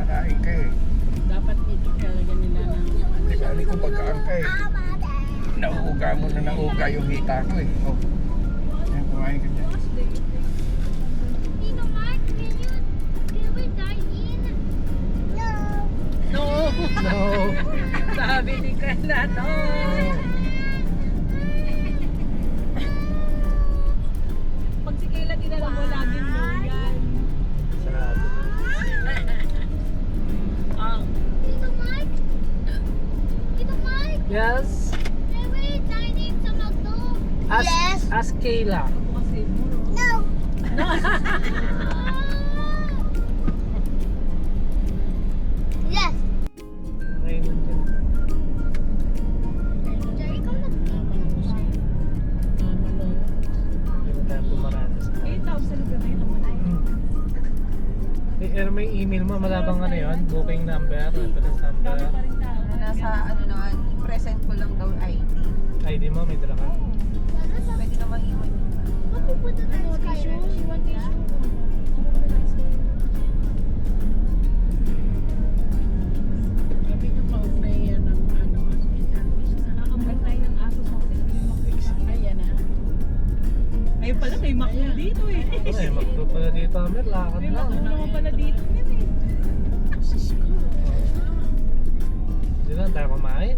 nakain ka eh. Dapat itigalaga nila ng ano. Sabi ko pagkaan ka eh. Nauuga mo na nauuga yung hita ko eh. Oh. Ayan, kumain ka dyan. Tino Mark, can we dine in? No. No! No. Sabi ni Kanda, no! Pag si Kayla dinala mo laging no yan. Sarado. Ah, Tino Mark? Tino Mark, Yes. can we dine in sa McDo? Ask Kayla. ako kasi mo. No. Yes. Okay, nandiyan. Jerry, ikaw na. Hindi mo tayo pumarada sa 8,000 ka rin naman ay. may email mo, malabang ano yun? Booking number, reference number. Dami pa rin tao. Nasa ano naman, i-present ko lang daw ID. ID mo, may dala ka? Pwede naman iwan yun. Mapupunta tayo sa Tissue? Skyrim. She want tissue. Sabi ko pa-apply yan ng ano, apply ng aso sa atin. Ayan na. Ayun pala, may makro dito eh. Ano eh, magdo pala dito, Amer, lakad May lang. makro naman pala dito. Hindi lang tayo kumain.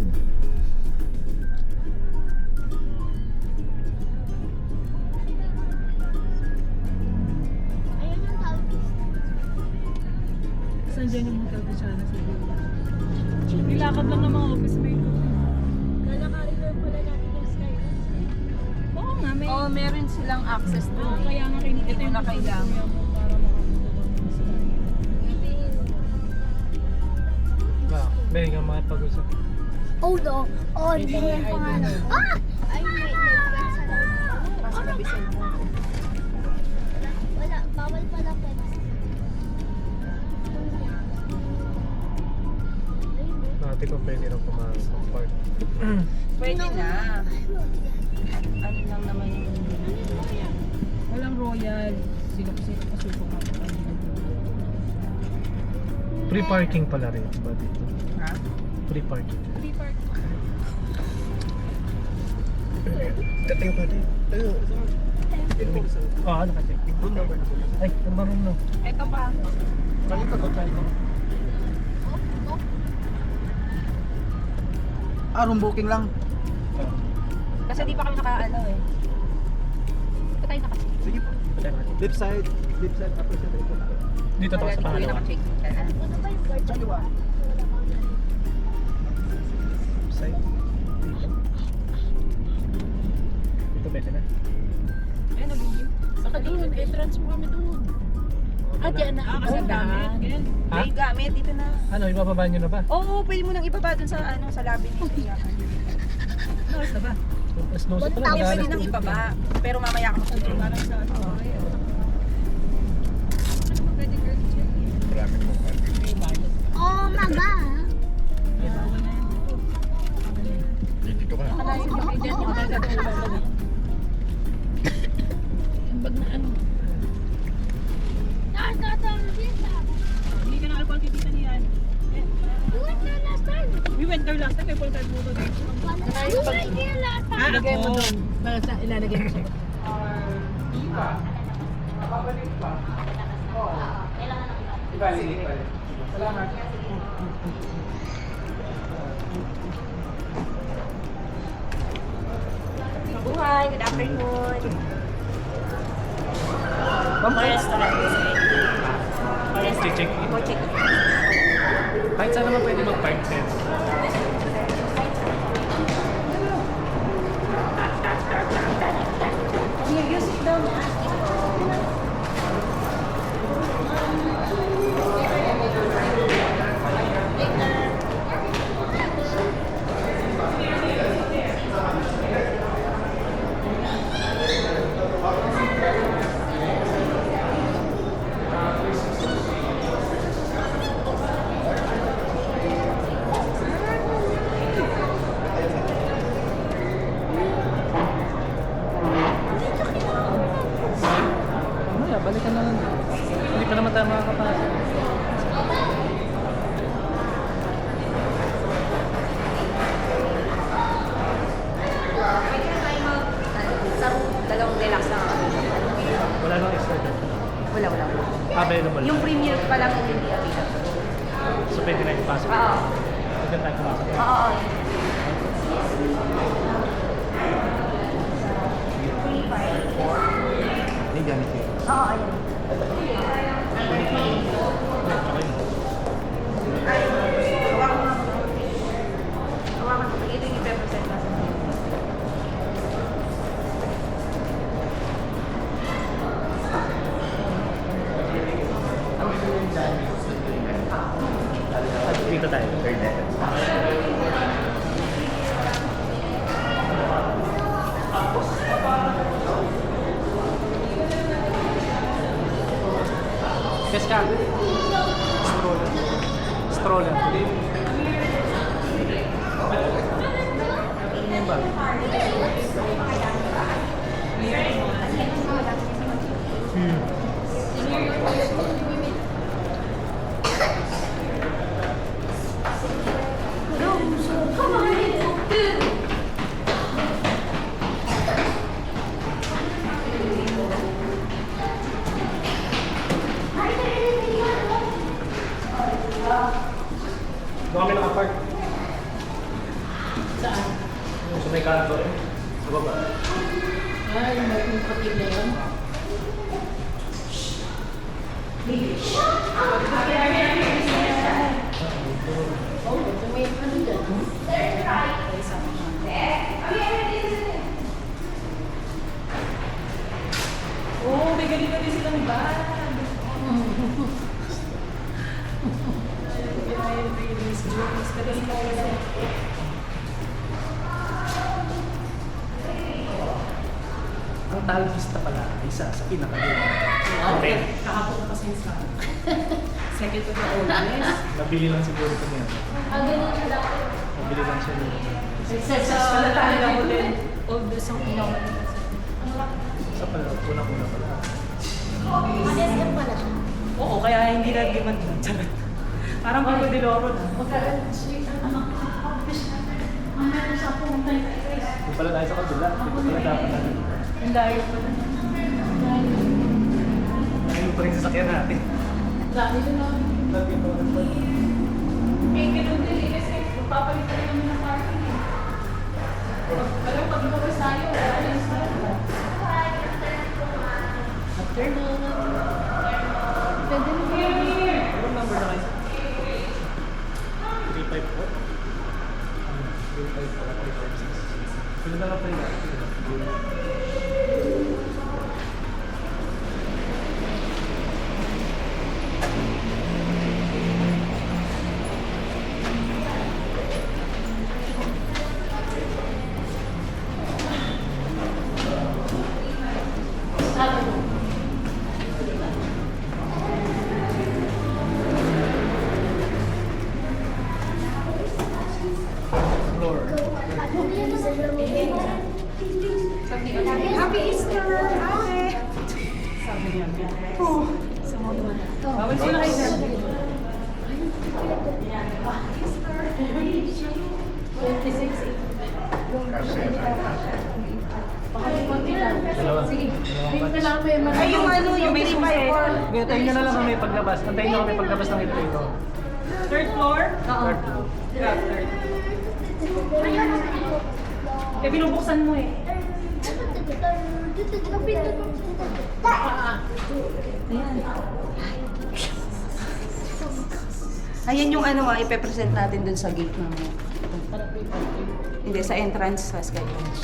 Ayan yung Calvis. Saan dyan yung mga sana sa Villa? Nilakad lang ng mga office mate ko. Lalakari ko pala natin yung Skyrim. Oo nga, may... Oo, meron silang access Oo, doon. kaya nga Hindi ito mo na kailangan. para makapunta doon sa Ba, may ka makipag-usap. Oh no. Oh, Hindi hindi mo yan may pangalan. ID. Ah! Ay, may notepad sa loob. Kasi nabisan mo. Wala, bawal pala pens. Dati ko pwede rin pumasok sa park. Pwede na. Ano lang naman yung... Walang royal. Sino kasi pasuko ka pa Free parking pala rin ba dito? Ha? Free parking. Free park. Tayo ka din. Tayo. Oo, naka-check. Ay, marunong no. Ito pa. Balik ka to tayo. Room booking lang. Kasi di pa kami nakaano eh. Ito tayo naka-check. Sige po. Left side tapos sa dito. Dito to sa pangalawa. Naka-check ka na. Ano ba yung guard? Kaliwa. Side. Dito. Dito pwede na. Ayun, nagiging. Saka doon, entrance mo kami doon. Ah, diyan na. Kasi gamit. Ganyan. Ha? May gamit dito na. Ano, ibababa nyo na ba? Oo, pwede mo nang ibaba dun sa ano sa lobby nito. Oras na ba? Mas no sa Hindi pala. pwede nang ibaba. Pero mamaya ka magtutuloy. Parang sa ano. Ayun. Ano ba pwede girl check? Marami po. May bayad. Oh, mama. May bawal na yan dito. Dito ka. Malayo yung agent yung magagawin. Yung bag na ano. Hindi ka na alam kung titita niyan. You went there last time. We went there last time. May full card mo doon. You went there last time. Ilagay mo doon. Ilalagay mo sa Buhay, good afternoon. Check in. Go check. Kahit saan naman pwede mag-park din. You sit down. Mamaya, balikan na lang. Hindi pa naman tayo makakapasok. hills pa lang yung hindi available. So pwede na ipasok. Oo. Pwede tayo pumasok. Oo. 3, 5, 4. Hindi ganito yun. Oo, ayun. Ay, hawakan mo. Hawakan mo. Ito yung i-represent na sa akin. Dito tayo. Yes ka. Stroller. Stroller. Ano yung bag? Doon kami nakapark. Saan? Yung sa may kanto eh. Sa baba. Ay, may puputik na yun. Oh, ito may ano dyan. Oh, may ganito din silang bag. Ang talvista pala, isa sa pinakalit. Okay. Kahapon pa sa second to the oldest. Nabili lang siguro ito niya. Nabili lang siya niya. Success pala tayo ako din. Oldest ang inaw. Isa pala, unang-una pala. SM pala siya. Oo, kaya hindi na giman. Charot. Parang bago de loro na. Doon pala tayo sa kabila. Dito pala dapat natin. Ang layo pa na. Ayun pa rin sa sakyan natin. Dami na lang. Lagi pa rin pa. Eh, ganun din eh. Kasi magpapalitan namin ng parking eh. Pero pag lumabas tayo, wala yung style. Afternoon. Pwede mo here. Anong number na kayo? 354? 354. Pwede na lang pa rin. Floor. Happy Easter! Sabi niya. Bawal sila kayo sir. 26. Dalawa. Sige. Dalawang Wait na lang may Ay, yung ano, yung 354. Antayin nyo na lang kami paglabas. Antayin nyo kami paglabas ng ito ito. Third floor? Oo. Third floor. Yeah, third. Eh, binubuksan mo eh. Ayan yung ano ipe-present natin dun sa gate namin. Hindi, sa entrance sa Skywatch.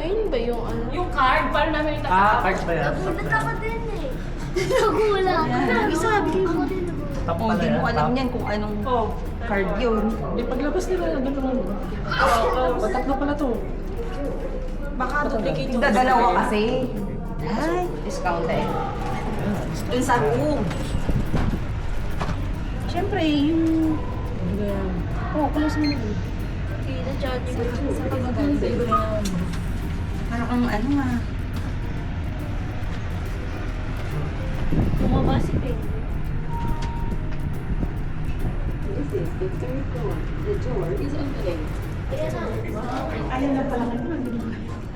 Ayun ba yung ano? Yung card, para namin Cards ba yan? Nagulat ako din eh. Nagulat ako. Isa, bigay mo din ako. Top Oh, pala hindi yan. mo alam Top. yan kung anong Oh. card yun. Hindi, paglabas nila, nandun naman. Tatlo pala to. Baka duplicate yung Dalawa kasi. Ay, discounted. Dun sa room. Siyempre, yung... Oh, close mo na. Kita charge ko. Parang ang ano nga. Bumaba si Peng. Ayaw na pala kayo.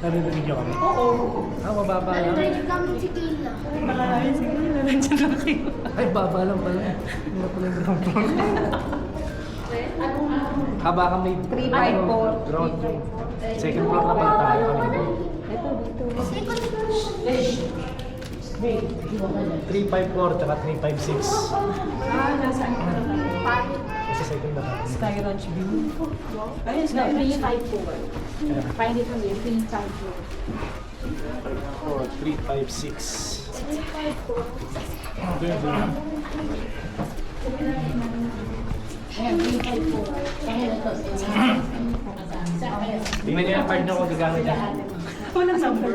Narinig niyo kami? Oo. Mababa lang. Narinig kami si Kayla. Ay, sige, nandiyan lang kayo. Ay, baba lang pala. Hindi pala yung ground floor. Haba kami 354. ground floor. Second floor na pala tayo kami. Ito, dito. Second floor. 354 tsaka 356. Nasaan ka na tayo? Kasi second na kami. Sky Ranch View. Ayun, Sky Ranch. 354. Find it on the 354. 356. Ayan, 354. Ayan, ito. Tingnan niyo yung card niyo kung gagamit niya. Walang number.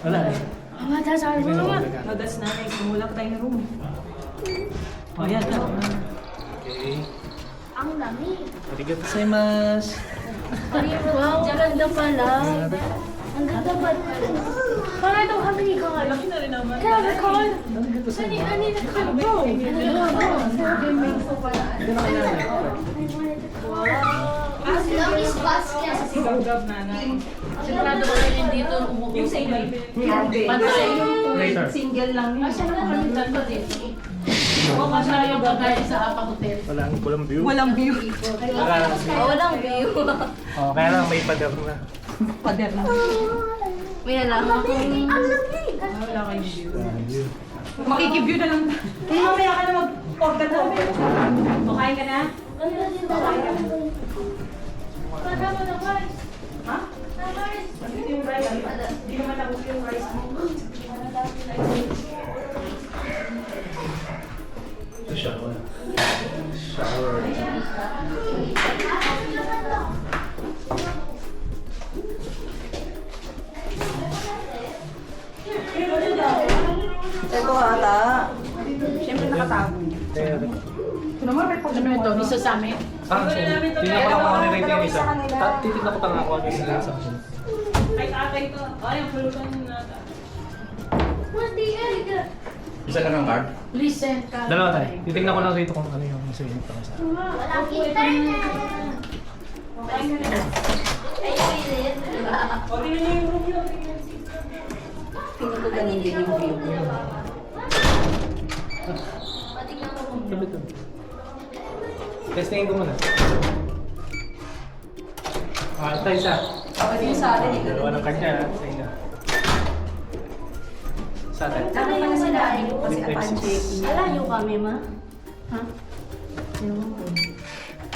Wala eh. Mama, that's our Tingnan niyo room. kung gagamit. No, that's nanay. Sumulak tayo ng room. O, yan. Okay. Ang dami. Arigato gozaimasu. Wow, ang ganda pala. Ang ganda pala. Para itong kami ni Carl. Laki na rin naman. Grabe, Carl. Ano na Carl, bro? Long is basket. Gab nanay. Sigurado ko rin hindi ito Yung sa inyo. Pantay. Later. Single lang yun. O kasya yung pagkain sa Apa Hotel. Walang view. Walang view. Walang view. Oh, kaya lang may pader na. Pader na. May nalaman ko. Ang laki. Wala kayong view. View. Makikiview na lang. Kaya mamaya ka na mag-order na. O, kain ka na? Ganda din ba? Kasama na guys. Ha? Hindi yung rice. Hindi naman ako yung rice mo. Shower. Shower. Ito ata. Siyempre nakatago niya. Ito naman, may Ano ito? Isa sa amin? Tingnan ko lang kung ano yung rating isa. Titignan ko pa nga kung ano yung isa. Ay, tatay to. Ay, ang pulutan yung nata. Hindi, Erika. Isa lang ang card? Listen ka. Dalawa na. Titignan ko lang rito kung ano yung isa yung pang isa. Walang internet. Ay, pilit. O, tingnan niyo yung room yun. Tingin ko ganun din yung view. Patignan ko kung Tabi to. Testingin ko muna. Ito isa. Ako din sa atin. Dalawa ng kanya sa inyo. Sa atin. Dapat pala sinabi ko kasi pan-checking. Alayo kami, ma. Ha?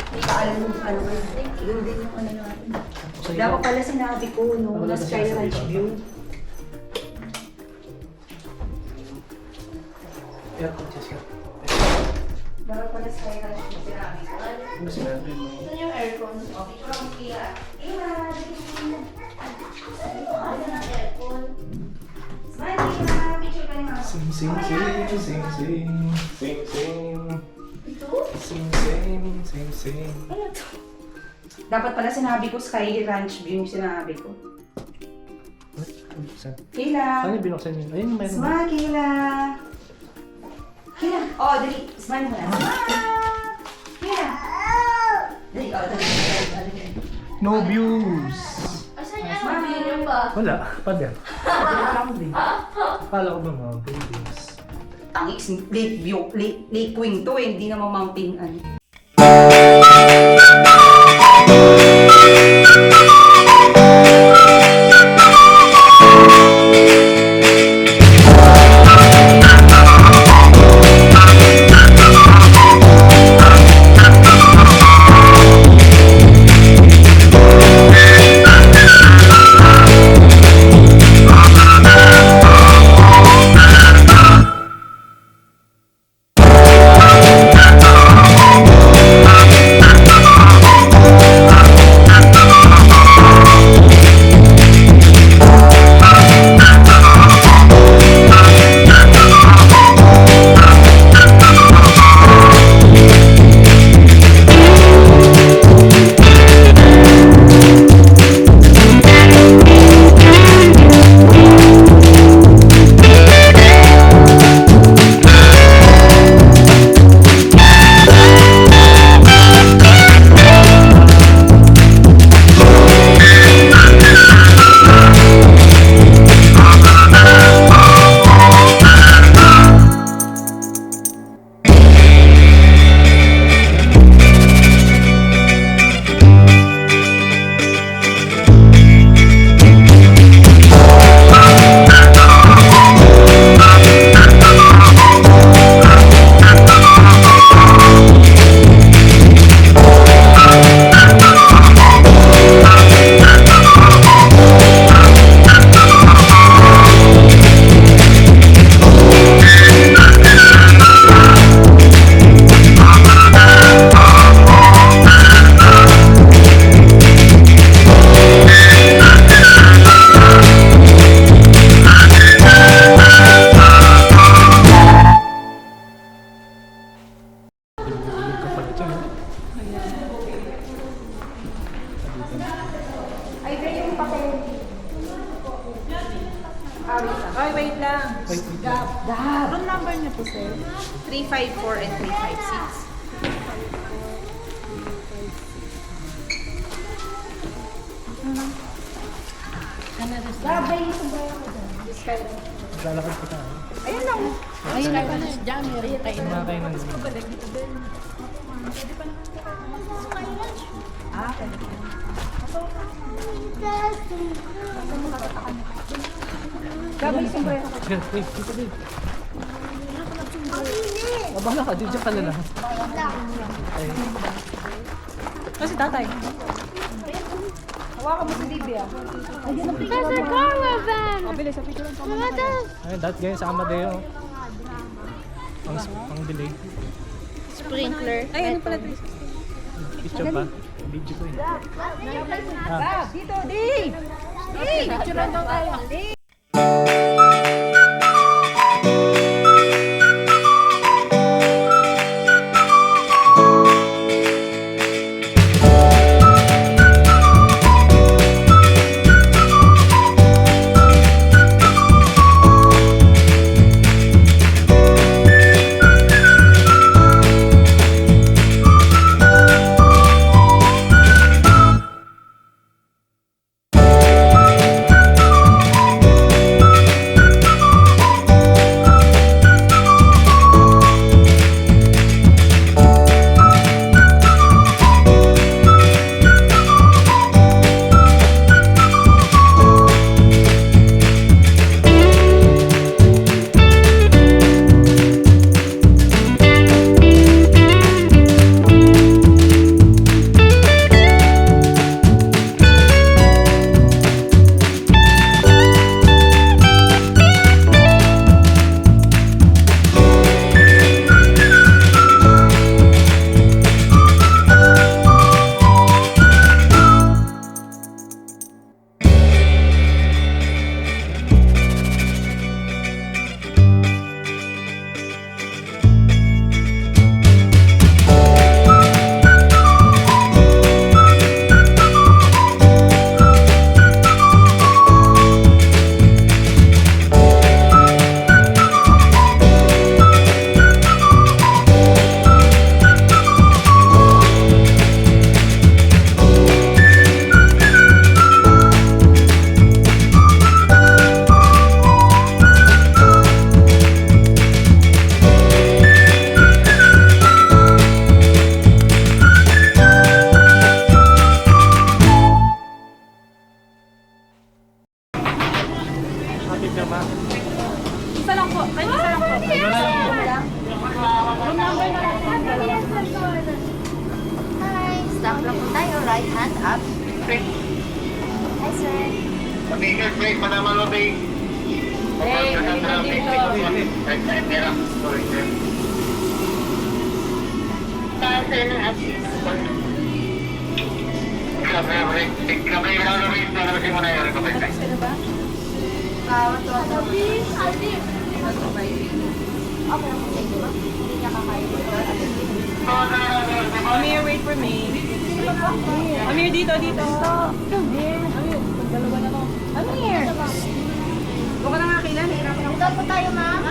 Hindi ka alam yung ano ba yun. Yun din yung ano natin. Dapat pala sinabi ko nung na Sky Ranch View. Yeah, just yeah. Dapat pala Sky Ranch View sinabi ko. Ano sinabi mo? Ito yung aircon. Okay, from here. Ano ng aircon? Smile, Kira. Picture ka ni Mama. Sing sing sing sing sing sing sing Ito? sing sing sing sing. Dapat pala sinabi ko Sky Ranch View yung sinabi ko. Saan? Kayla. Ano yung binuksan yun? Ayun, meron. Smile, Kayla. Kayla. Oh, dali. Smile mo na. Smile. Kayla. Dali, oh, dali. Dali. No views. Asan yung ano? Hindi niyo pa. Wala, pader. Lang din. Kala ko ba mga views? Tangix, lake view, lake wing to eh, hindi naman mountain ano. 354 and 356. Lalakad ko tayo. Ayun lang. Ayun na pala. Diyan, meron kayo. Kumakay ng Gabi yung sombrero ko. Yan, wait, dito din. Abala ka, dito ka na lang. Ay, Kasi tatay. Hawakan mo si Bibi ah. There's a caravan! Mabilis, sa picture lang. Look at this! ayun, dahil ganyan sa Amadeo. Pang delay. Sprinkler. Ay, ano pala ito? Picture pa. Video ko eh. Dito, Dave! Dave! Picture lang daw tayo. Kapit na ba? Isa lang po. Kahit isa lang po. Hi! Stop lang po tayo. Right hand up. Hi, sir. Pag-iingat, break, malaman mo, break. Amir, wait for me. Amir, dito, dito. Amir, dalawa na to. Amir! Huwag ka na nga kailan. Hirapan ako. Dito po tayo, ma'am.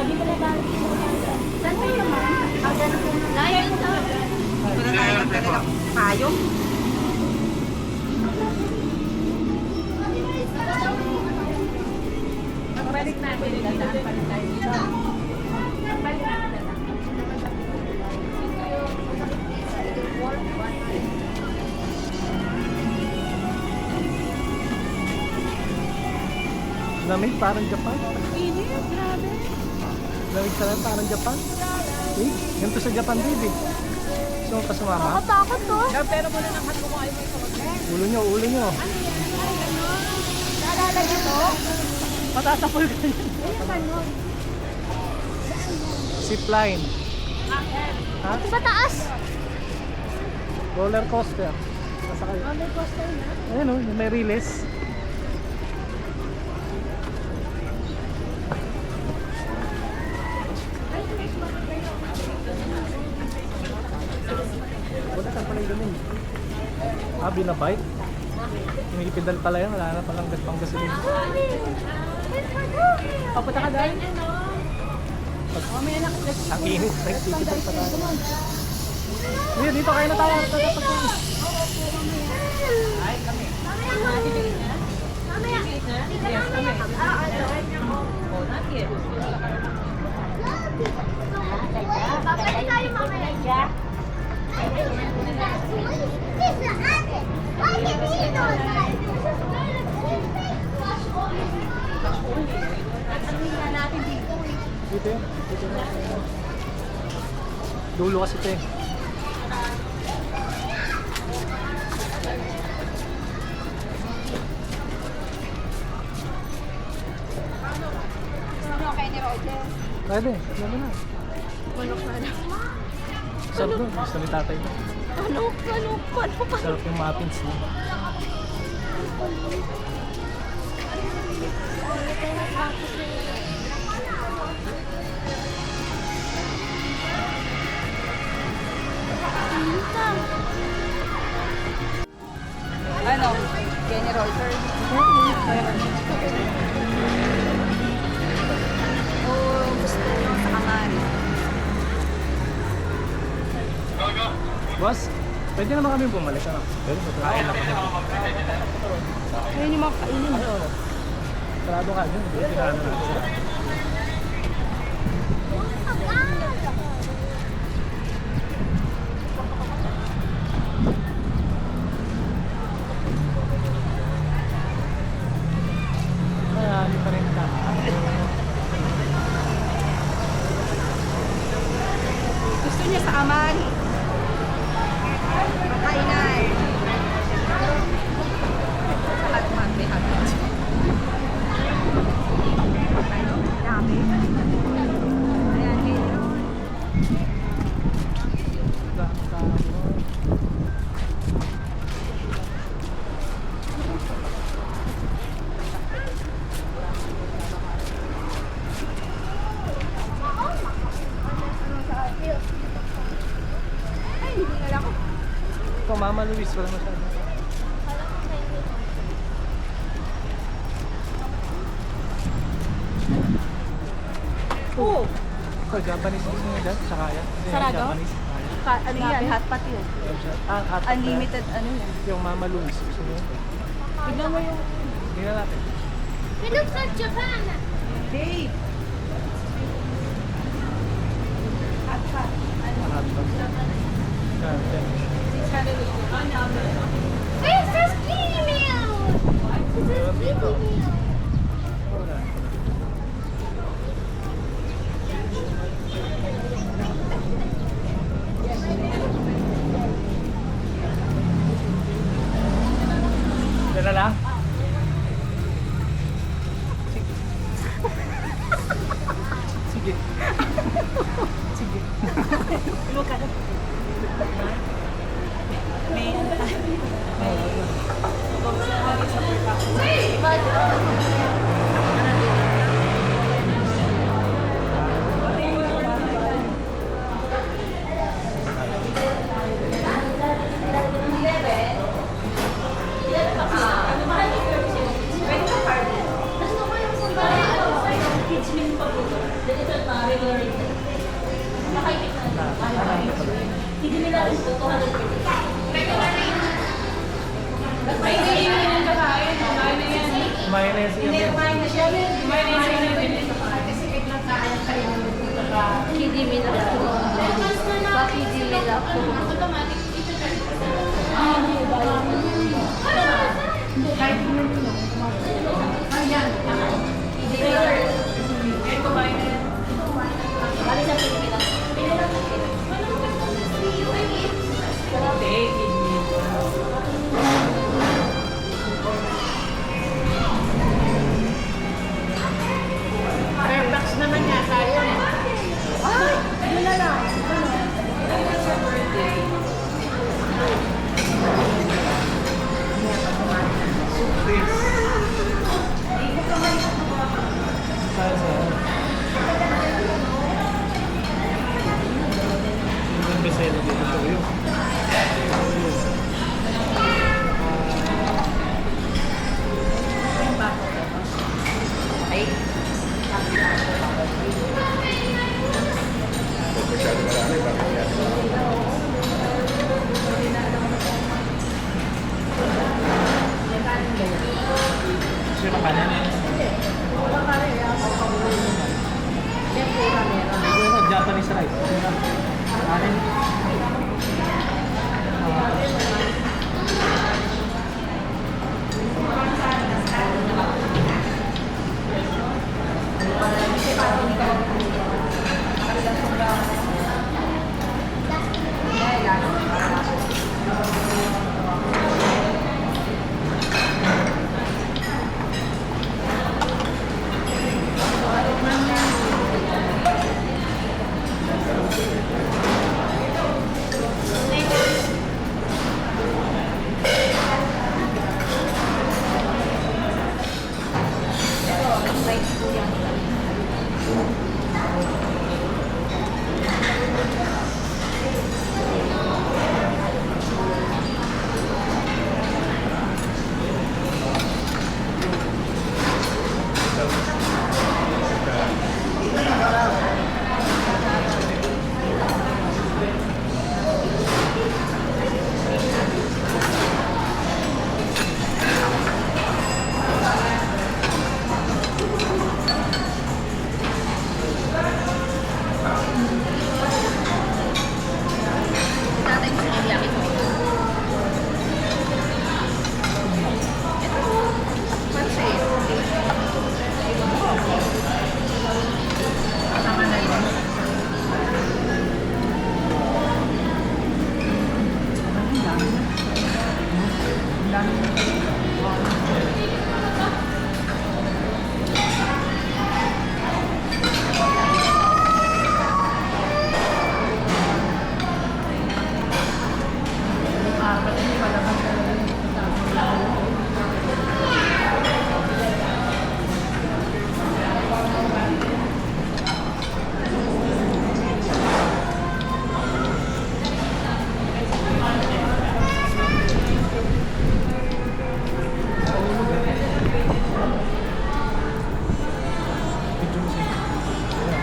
Dito na tayo. Saan tayo, ma'am? Layo ito. Ito na tayo magdala ng payong. Pagbalik natin, dadaan pa rin tayo dito. Pagbalik natin, dadaan. Lamig, parang Japan. Init, grabe. Lamig talaga, parang Japan. Eh, ganito sa Japan, baby. So, kasumama. Nakatakot to. Pero muna ng hat mo kung ayaw mo ito. Ulo nyo, ulo nyo. Nalalagyan to. Matatapol ka niya. Zipline. Ha? Sa taas. Roller coaster. Sasakay. Roller coaster na. Ayan o, may release. Wala saan pala yung ganun. Ah, binabike? Pinipidal pala yan, wala na palang pang gasolina. Papunta ka doon? Ang init, nagtitipid pa tayo. Hindi, dito kayo na tayo. Papaya tayo mamaya. Bakit dito? Dito yun. Dito yun. Dulo kasi ito eh. Pwede, pwede na. Manok na lang. Sarap doon, gusto ni tatay doon. Manok. Sarap yung muffins niya. Ano? Kenny Roller. Oh, gusto nyo sa kamari. Boss, pwede naman kami bumalik, ano? Pwede ba? Kain lang. Ayun yung mga kainin. Sarado ka dyan, hindi kinaan natin. Marami pa rin ka. Gusto niya sa amari. Makainan. Hatman, may hatman. Ano? Dami. Ayan, hello. Ay, hindi nga ako. Ikaw, Mama Luis, wala masyado. Oo. Ikaw, Japanese gusto niya dyan? Sa kaya? Sarado? Japanese. Ano yan? Hot pot yun. Hot pot. Unlimited ano yan. Yung Mama Luis, gusto niya. Tignan mo yung... Tingnan natin. We look at Japan. Dave! Hot pot. Hot pot. Ganda. Where's this female? This is female. Wala. Dala lang? Sige. Sige. Look at it. Mayonnaise yan. Kidi Mila. Bakidi Mila. Masyado marami, bakit yan? Sino kanan? Ito, Japanese rice. Kanin.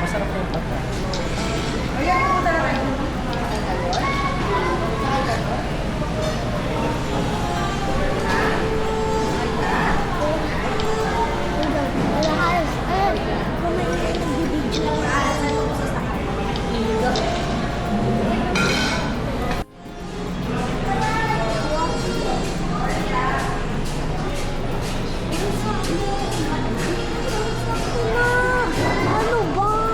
Masarap na yung pata. Ano ba?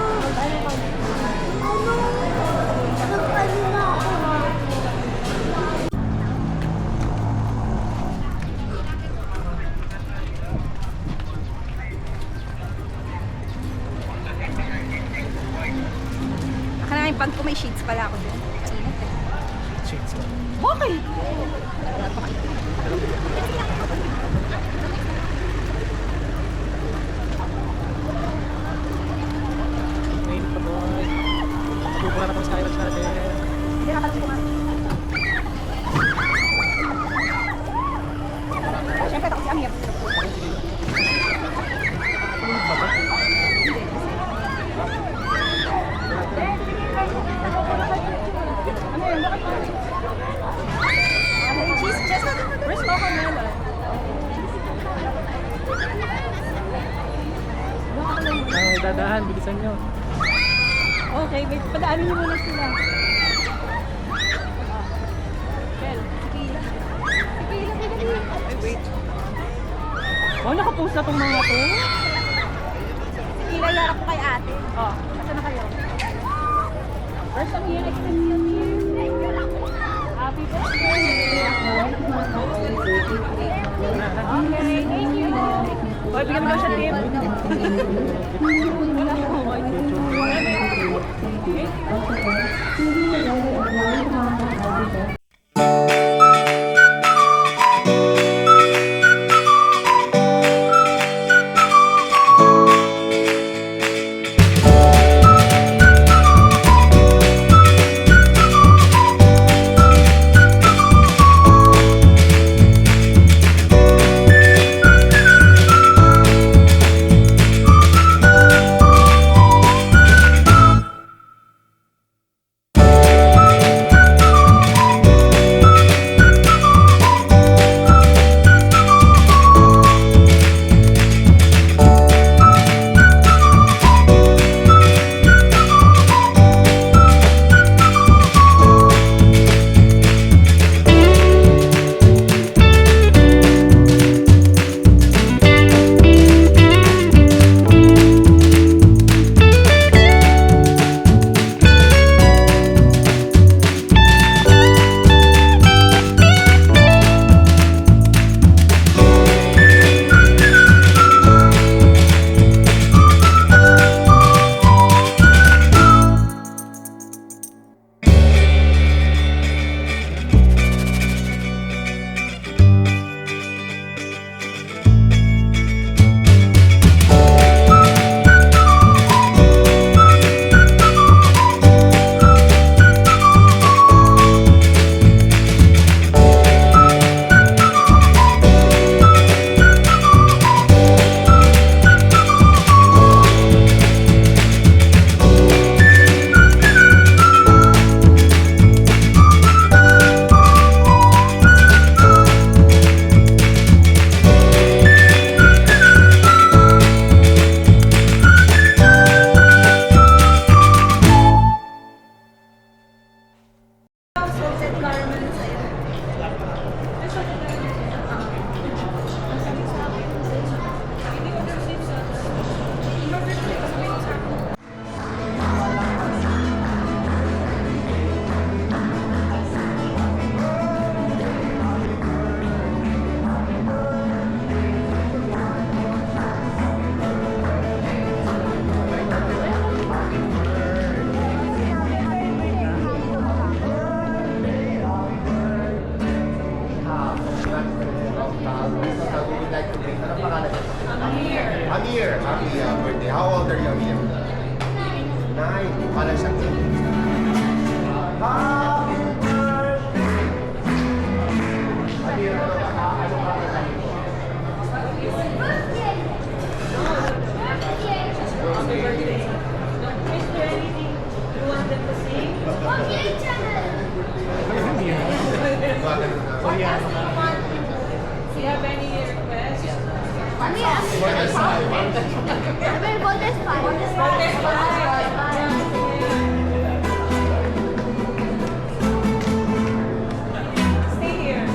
Ano? Nag-ano na ako. Akala yung bag ko may sheets pala ako dun. Mainit eh. Shades. Bakit? Mainit pa boy. Pupura na kami sa Skyrock natin. Hindi nakatabi ko nga. Siyempre, ako si Amir. Tulog ba ba? Ano yun? Bakit pa? Cheese, cheese natin mo. Where's Coco Melon? Ay, dadahan, bilisan nyo. Okay, wait. Padaanin niyo muna sila. Bel, tequila. Tequila. Ay, wait. Oh, nakapost na tong mga to. Tequila, yarap ko kay ate. Oh. Saan na kayo? First time here, next time here. Happy birthday. Okay, thank you. Hoy, bigyan mo daw siya tip. Wala ko. Thank you. salted caramel sa'yo. Amir, happy birthday. How old are you, Amir? 9. Pala siya. Happy birthday! Amir, ano ka na Do you have any requests? Stay here.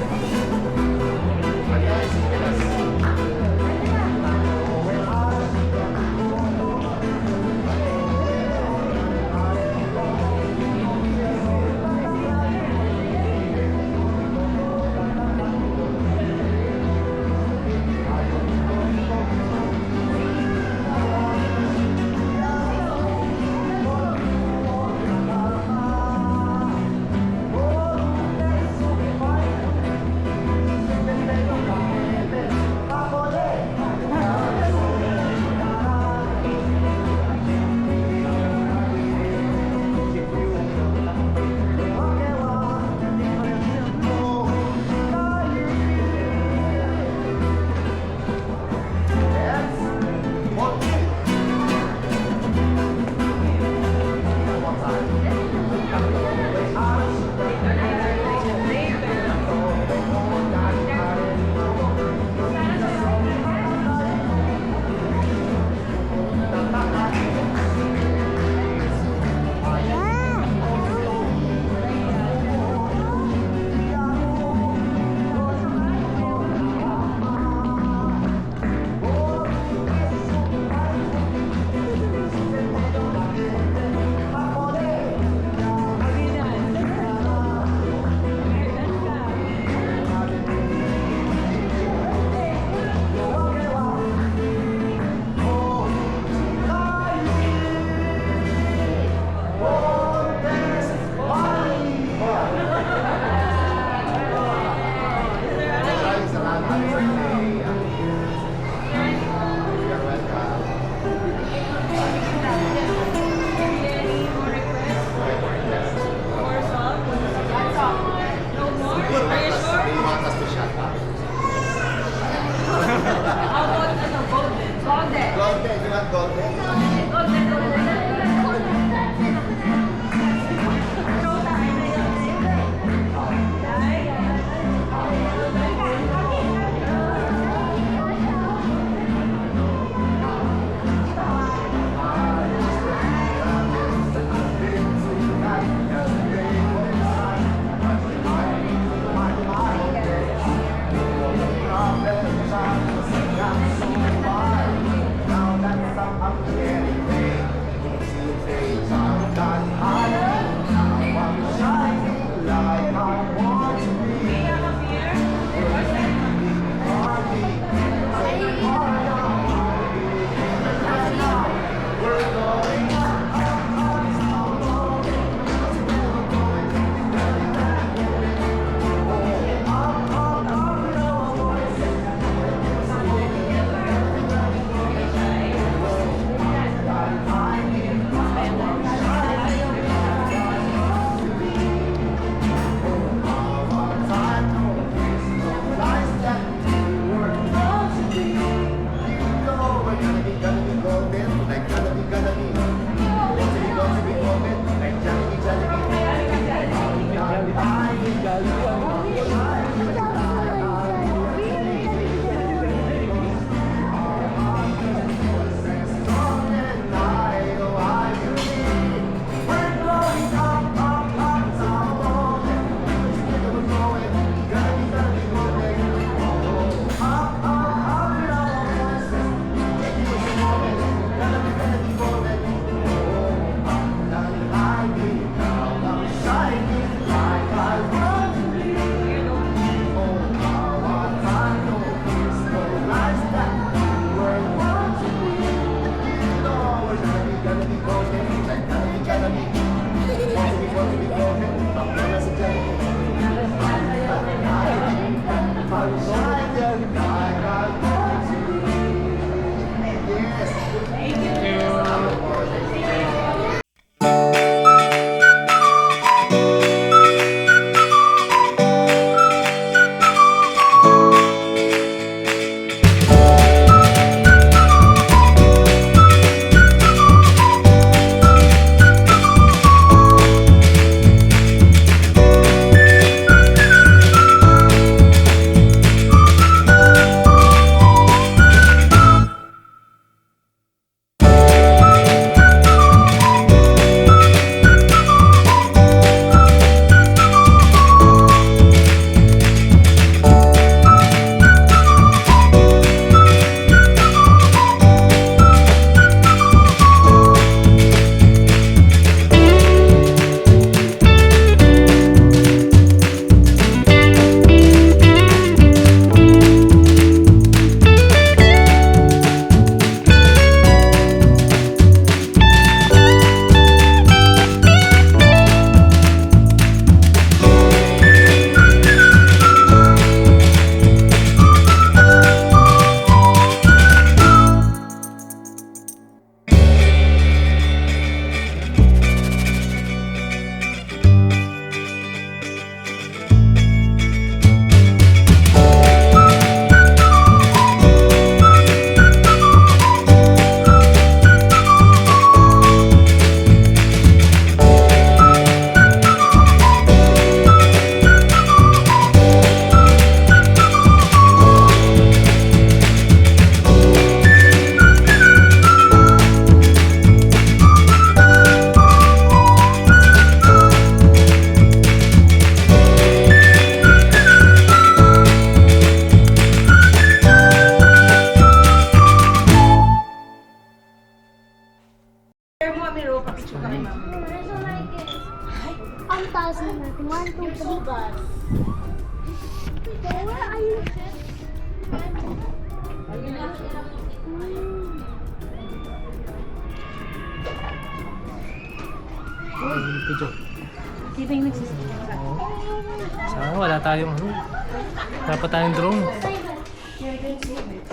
Anong taas na natin? 1, 2, 3. Where are you? Video. Kita yung nagsisita. Sana wala tayong dapat tayong drone.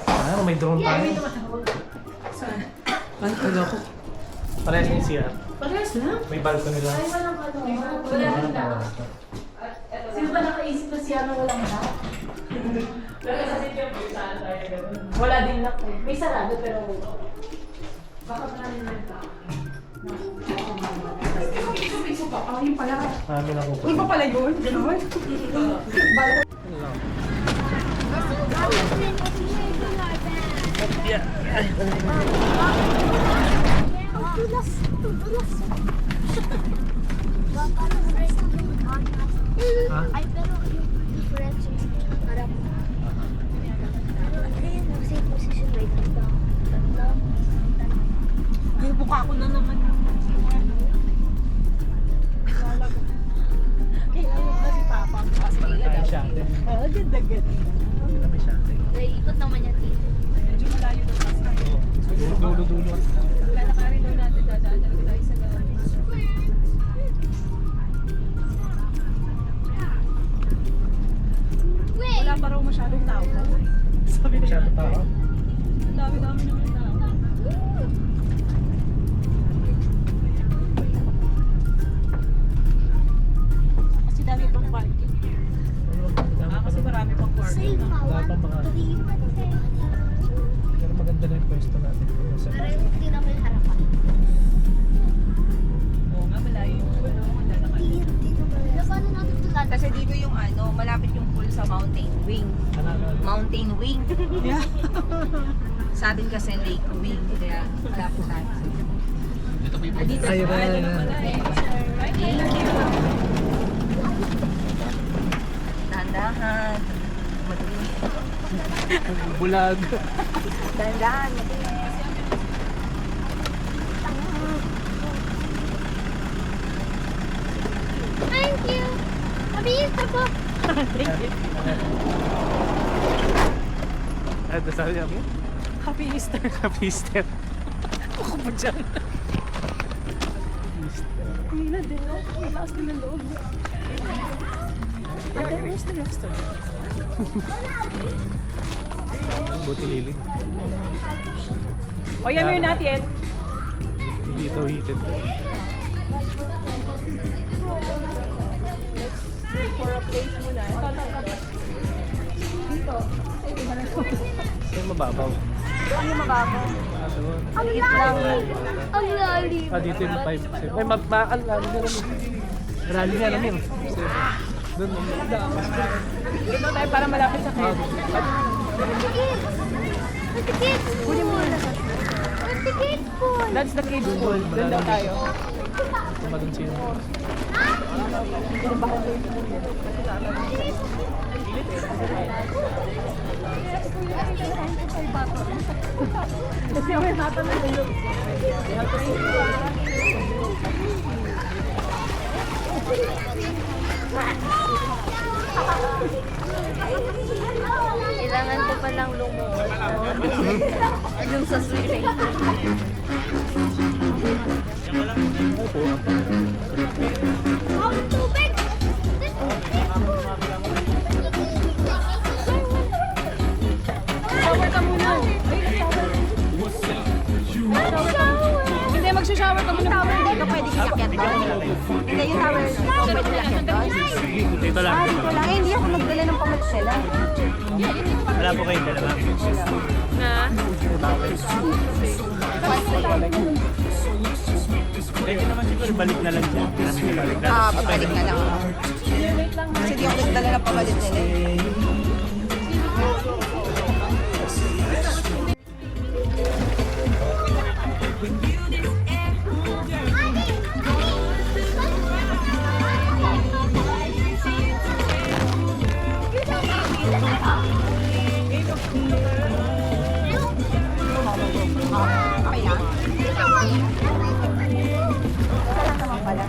Ah, may drone tayo. Ano kaya ako? Parehas ni CR. Parehas na? May balcony lang. Sino ba nakaisip na siya na walang lock? Wala din lock eh. May sarado pero baka maraming lock. Yung pala. Marami na po. Yung pa pala yun? Gano'n? Ay, pero yung difference yung harap. Pero ayun, same position right dito. Yung buka ko na naman. Kailangan mo na si Papa. Tayo siya ate. Oh, ganda-ganda. Sila may siya ate. Ikot naman yan dito. Medyo malayo na pas tayo. Dulo-dulo. Lalakarin daw natin dadaan tayo sa gawa. Wala pa raw masyadong tao. Sabi na Masyado pa ako. ang dami-dami naman tao. Kasi dami pang parking. Kasi marami pang parking. Same pa, Wala pang mga. 1, 3, Pero maganda na yung pwesto natin. Pero yung hindi naman yung harapan. Oo nga, malayo yung lalakarin. Dito pala. Paano natin tulad? Kasi dito yung ano, malapit yung pool sa mountain wing. Mountain wing. Yeah. Sa atin kasi lake wing. Kaya malapit tayo. Dito Ay, sa ay, ano ay. pala eh. Dahan-dahan. Madilim. Bulag. Dahan-dahan. Thank you! Mabilis na po! Ito sabi niya. Happy Easter. Happy Easter. Ako pa dyan. Ang ina din, no? Ang lakas din ng loob. Ate, where's the restaurant? Buti lilig. O, yan yun natin. Hindi ito heated. For a place muna. Dito. Ito mababaw. Ano mababaw? Ah, doon. Ang lalim! Ang lalim! Ah, dito yung 5. Ay, mapaan lang. Rally nga namin. Doon. Dito tayo para malapit sa kayo. Tikit! Tikit! Kunin mo na sa... Tikit po! That's the cage pool. Doon daw tayo. Madun siya. Kasi may natanong sa'yo. Kailangan ko palang lumuhod. Yung sa swimming pool. Oh, tubig! Shower ka muna. Hindi, mag-shower ka muna. Hindi ka pwede kayakyat doon. Hindi yung tower. Pwede kayakyat doon. Dito lang. Dito lang. Eh, hindi ako nagdala ng pamatsela. Wala po kayong dalawa. Na? Pwede naman siguro balik na lang siya. Balik na lang. Ah, pabalik na lang. Kasi di ako nagdala ng pamalit nila. Okay lang. Wala naman pala.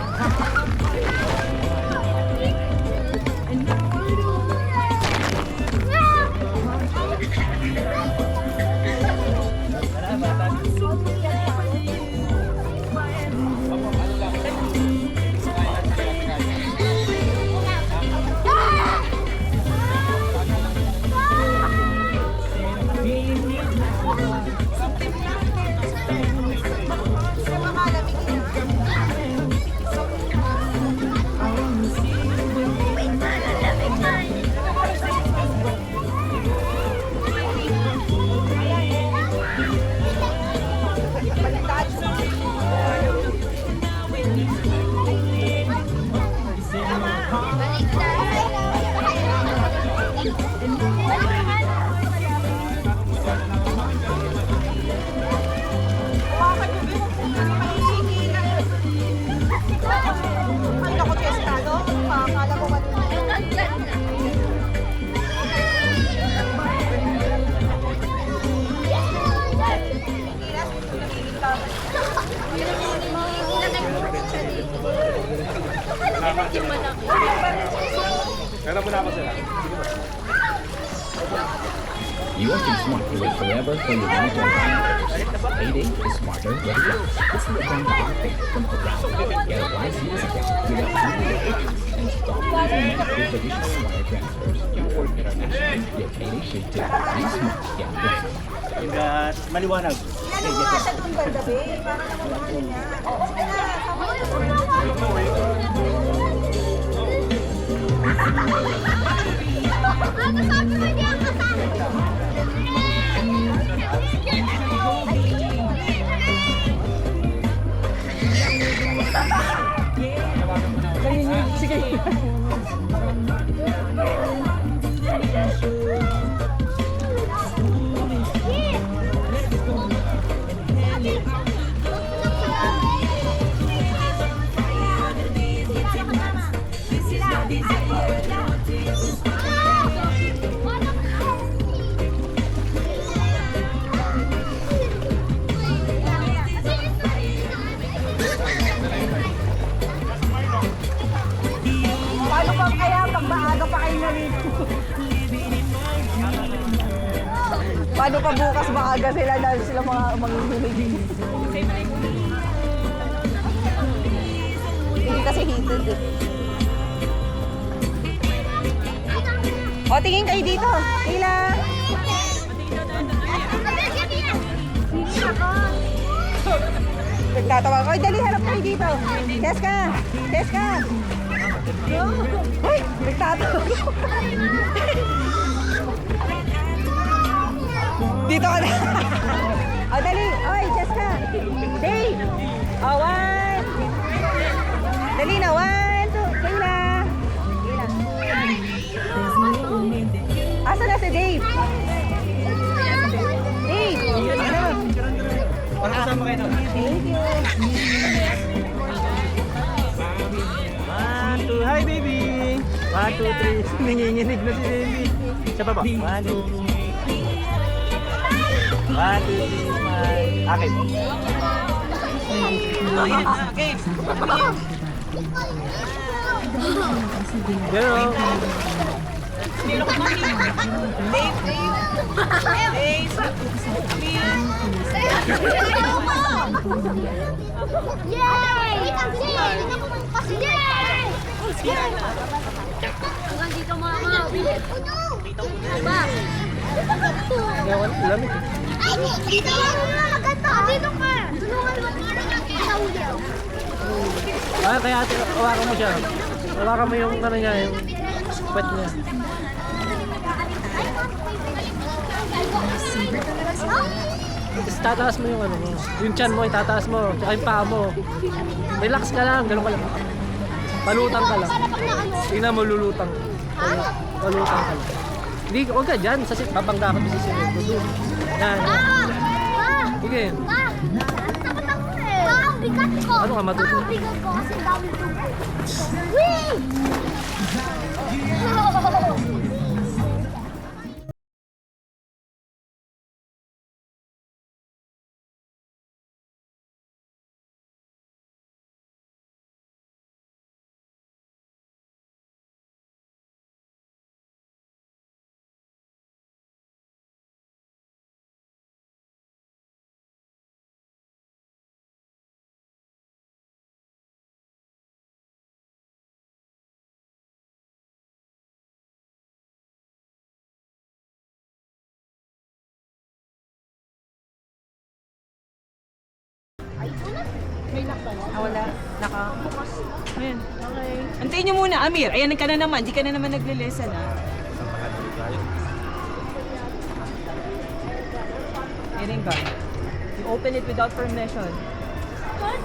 You won't be smart to live forever when you want to unwind. Payday is smarter when it works. It's the return to everything from the ground. Get a wise use of it without losing your agents and stop using negative traditional wire transfers. You work internationally, your payday should too. Be smart, get blessed. Maliwanag. Ano sabi mo hindi ang kasama? Paano pa kaya pag maaga pa kayo nalito? Paano pa bukas maaga sila dahil sila mga manginginig? Hindi kasi heated eh. O, tingin kayo dito. Tila. Nagtatawa ko. Oy, dali, harap kayo dito. Teska! Teska! Uy, nagtatawa ko. Dito ka na. O, dali. Oy, Teska. Dave. O, one. Dali na, one, two. Tila. Asa na si Dave? Dave! Ano? Para kasama kayo na. Thank you. 1, 2, hi baby! 1, 2, 3. Nanginginig na si baby. Siya pa ba? 1, 2, 3. 1, 2, 3, smile. Akin. Girl. Yay! Yay! Hanggang dito mama. Ba? Lamig. Ay, dito na maganda. Dito ka. Tulungan mo sa ulo. Kaya hawakan mo siya. Hawakan mo yung ano niya, yung pet niya. Tapos tataas mo yung ano mo. Yung chan mo, itataas mo. Tsaka yung paa mo. Relax ka lang, ganun ka lang. Palutang ka lang. Tingnan mo, lulutang. Palutang ka lang. Hindi, huwag ka dyan. Babangga ka pa sa sinod. Yan. Sige. Ang bigat ko. Ano ka matuto? Ang bigat ko kasi dami dugo. Wee! Wala. Naka. Ayan. Okay. Antayin nyo muna, Amir. Ayan ka na naman. Di ka na naman nagle-lesson, ha? Hearing guard. You open it without permission. What?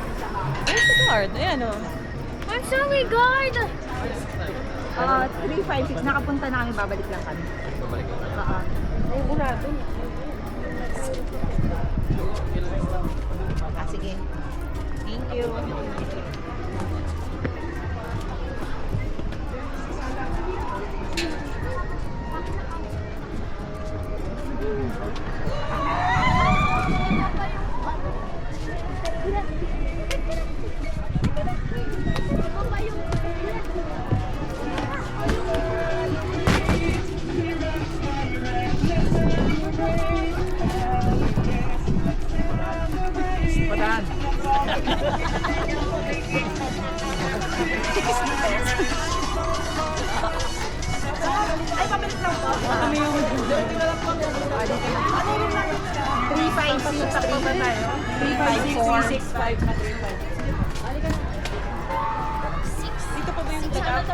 Where's the guard? Ayan, o. I'm sorry, guard. 356. Nakapunta na kami. Babalik lang kami. Babalik lang? Ay, una. Sige. Thank you. Ay, pabalik lang po. Kami yung 356 pa ba tayo? 356, 365 na 35. Dito pa ba yung dagat?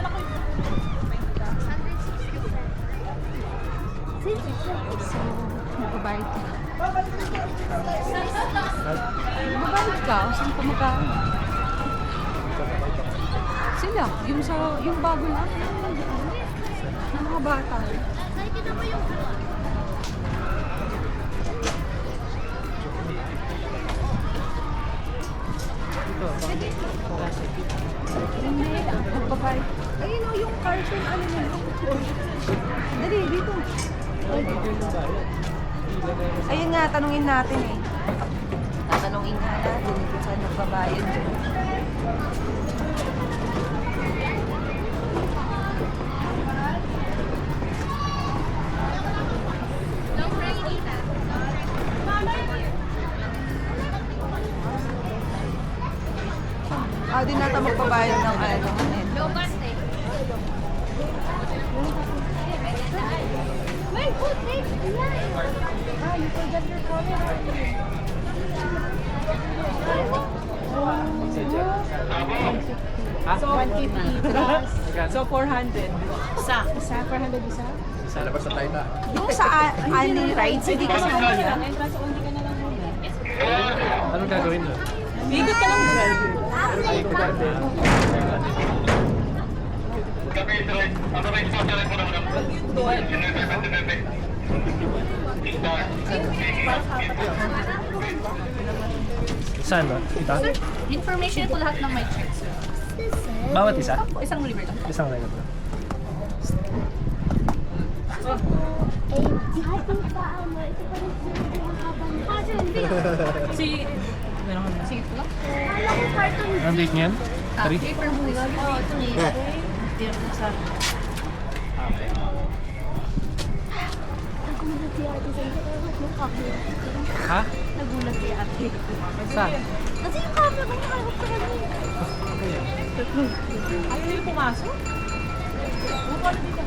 Magbabayad ka. Magbabayad ka? Saan ka magkano? Sila, yung bago lang. Ng mga bata. Hindi, magbabayad. Ayun o, yung cartoon, ano na yun? Dali, dito. Ayun nga, tanungin natin eh. Tatanungin nga natin kung saan nagbabayad dyan. Di nata magbabayad ng ano. May food tape. Ah, you forgot your So, 150 plus. So, 400. Isa. 400 isa? Sa labas na tayo na. Yung sa annual rides, hindi kasama yan. Entrance only ka na lang muna. Anong gagawin mo? Ikot ka lang dyan. Saan ba? Ito? Information ito lahat ng may check, sir. Bawat isa? Isang libre lang. Isang lang ito. Sige po lang. Anong date niyan? 3? Paper mo nga. Oo, ito na yun. Sa Ha? nagulat si ate. Saan? Kasi yung camera ko nakahawak sa kanya. Ayaw yung pumasok? Buka na dito.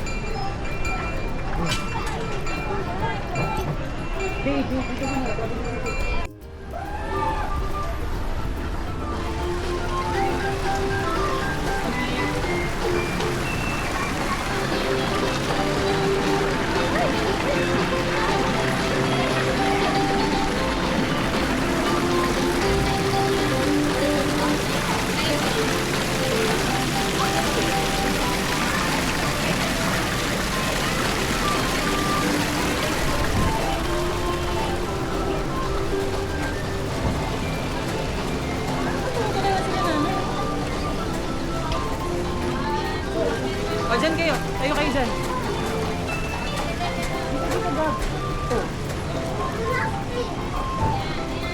O, dyan kayo. Tayo kayo dyan.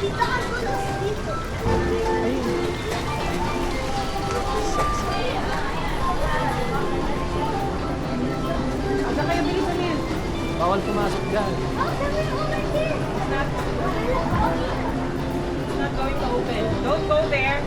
Kita ka tulos dito. Aga kayo, bilisan niyo. Bawal pumasok dyan. It's not going to open. Don't go there.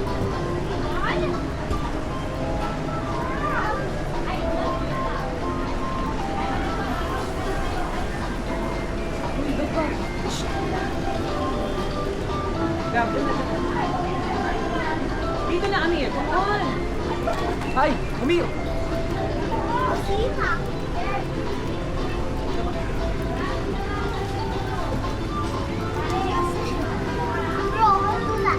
Dito na, Amir. Come on. Ay! Amir! Sina? Bro, wala.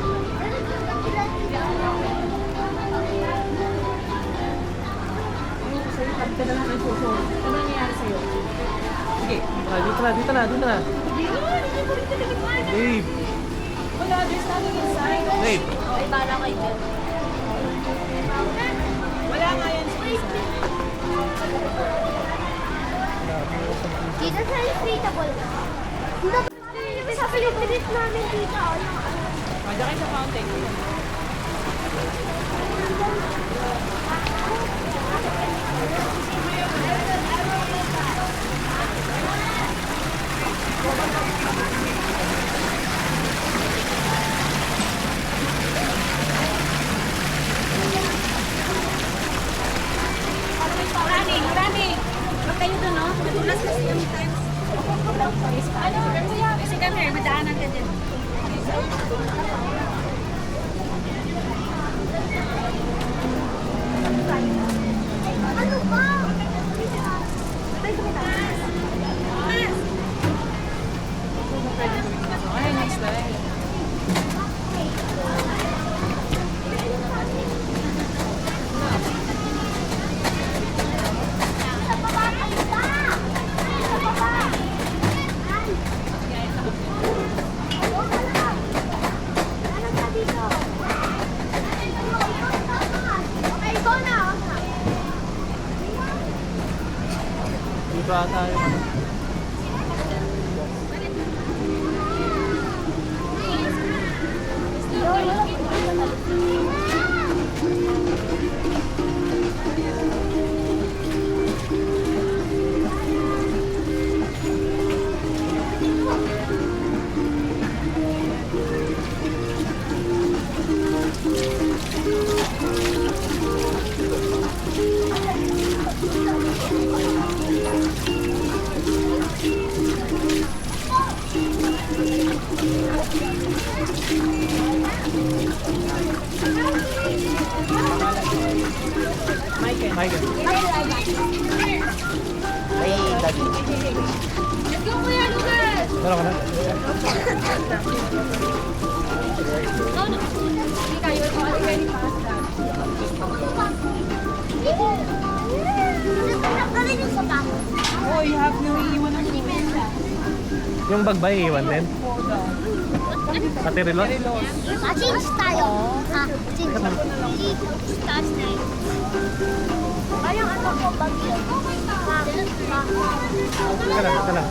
Sa'yo, tabi ka na lang ng suso. Ano nangyayari sa'yo? Sige. Ah, dito na, dito na, dito na. Babe! Wala, there's nothing inside. Babe! Ay, bala kayo dyan. Wala nga yan sa isa. Dito sa inflatable ka. Dito sa Pilipinas namin dito. Diyan kayo sa fountain. kayo doon, no? Madulas kasi yung times. Ano? Kasi kami, madaanan ka din. Ano ba? Ay, nice life. Dito ata yung ano. Michael. Let's go, Kuya Lucas! Meron ka na? No, no. Hindi kayo. Hindi kayo ni Pasta. Nakalin yung sapatos. Oh, you have no iiwan ng Yung bag ba iiwan din? Pati rilot? Change tayo. Change. Stars na yun. Parang ano ko, bagyo. Teka lang.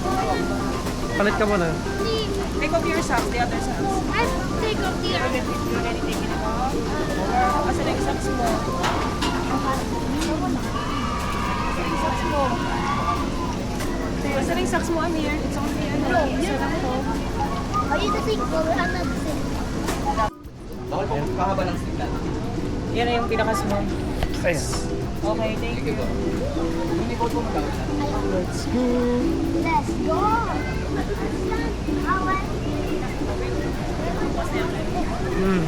Palit ka muna. Take off your socks, the other socks. I take off the other. You already taken it off? Asa na yung socks mo? Asa na yung socks mo, Amir? It's only ano. Isa lang to. Are you the same color? I'm not the same. Yan na yung pinaka-small. Ayos. Okay, thank you. Let's go. Let's go! Hmm.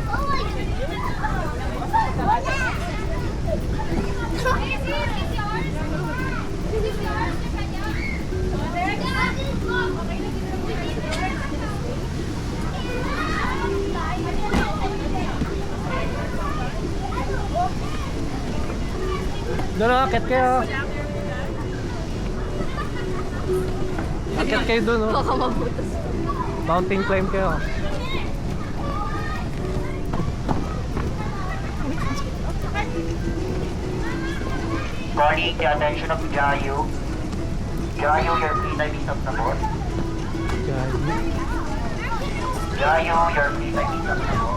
Oh my Doon na, akit kayo. Akit kayo doon, oh. Baka mabutas. Mountain climb kayo. Calling the attention of Jayu. Jayu, your free time is up na po. Jayu, your free time is up na po.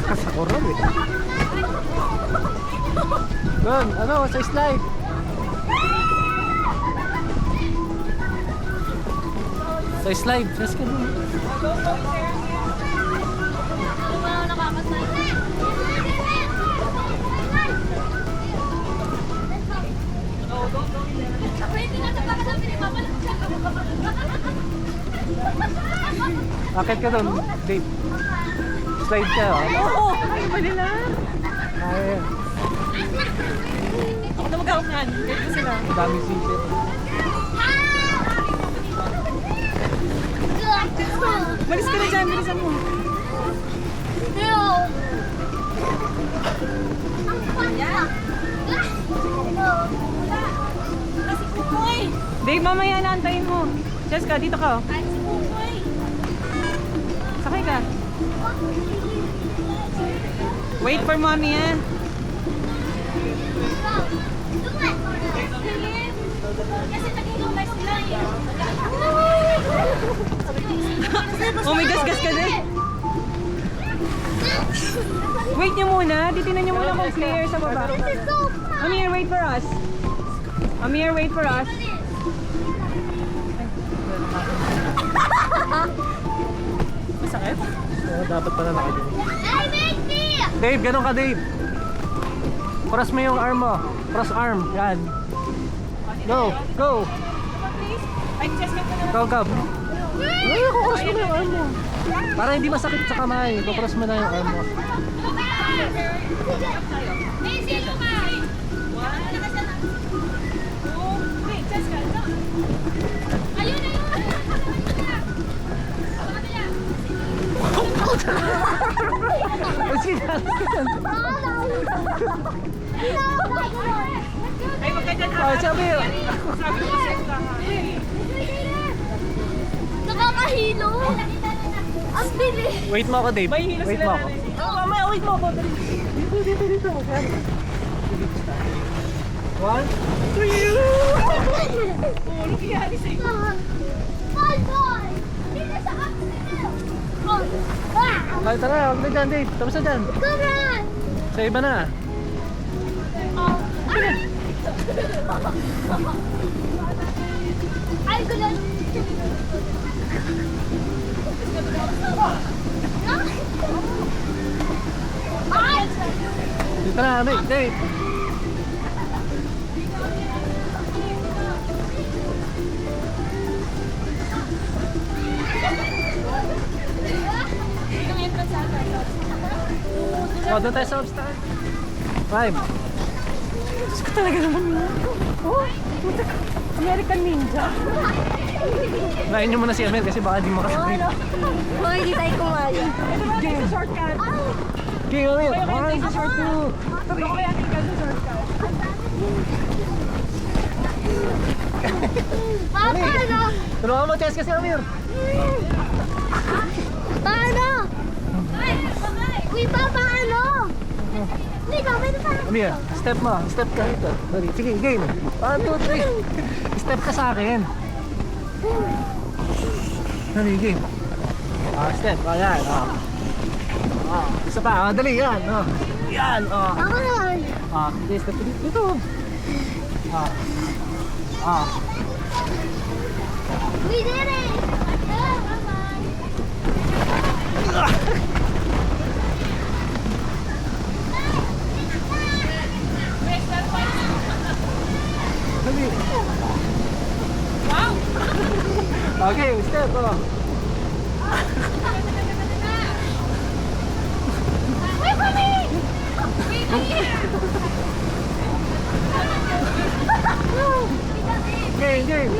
Kasakuran eh. Doon, ano, sa slide. Sa slide, just ka doon. Akit ka doon, Dave. Slide ka, oh. Oo! Kaya ba nila? Ay, Ako na mag-aunan. Ganyan sila. dami sisip. Malis ka na dyan, bilisan mo. Dave, mamaya na antayin mo. Jessica, dito ka. Sakay ka. Wait for mommy, eh. Oh, may gas-gas ka din. Wait nyo muna. Titinan nyo muna kung clear sa baba. Amir, wait for us. Amir, wait for us. Masakit? Dapat pala nakagano. Dave, ganun ka Dave. Cross mo yung arm mo. Cross arm. Yan. Go. Go. Ay, just get na. Go, Gab. Ay, kukuros mo na yung arm mo. Para hindi masakit sa kamay. Kukuros mo na yung arm mo. Ay, sige. Ay, wag ka dyan ha. Ay, sabi yun. Sabi ko safe lang ha. Nakakahilo. Ang bilis. Wait mo ako, Dave. May hilo Wait sila mo ako. natin. Oh, mamaya, wait mo ako. Dali. Dito. One. Oh, look yan. Isay. Ball, ball. Dito sa accident. Oh. Ay, tara. Huwag na dyan, Dave. Tapos na dyan. Come on. Sa iba na. Oh. Ay, gulan. Ay! Dito na, Dave. O, doon tayo sa obstacle. 5. Diyos ko talaga naman yun. Oh, puta ka. American Ninja. Lain nyo muna si Amel kasi baka di makasabit. Mga hindi tayo kumaya. Ito ba yung shortcut? Okay, Amel. Kaya kayo 1, tayo sa shortcut. Sabi ko kaya tinggal sa shortcut. Papa, ano? Tulungan mo, Tess kasi Amir. Paano? Uy, Papa, ano? Hindi ka, pwede pa. Amir, step mo. Step ka dito. Dali. Sige, game. 1, 2, 3. Step ka sa akin. Dali, game. Step. Ayan. Isa pa. Dali, yan. Yan. Ako naman. Sige, step ka dito. We did it! Dali. Wow! Okay, step. Wait for me! Wait for me! Game.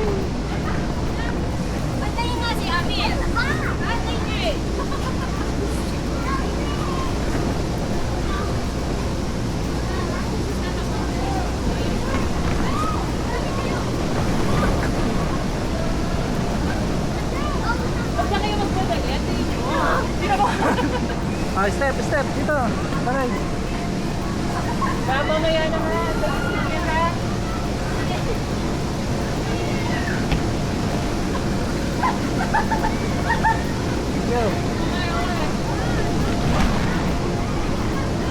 Patayin nga si Amir! Patayin! Huwag na kayo magpadali. Antayin nyo. Sino mo? Step. Dito. Taray. Baba maya naman. Sige ha. Go.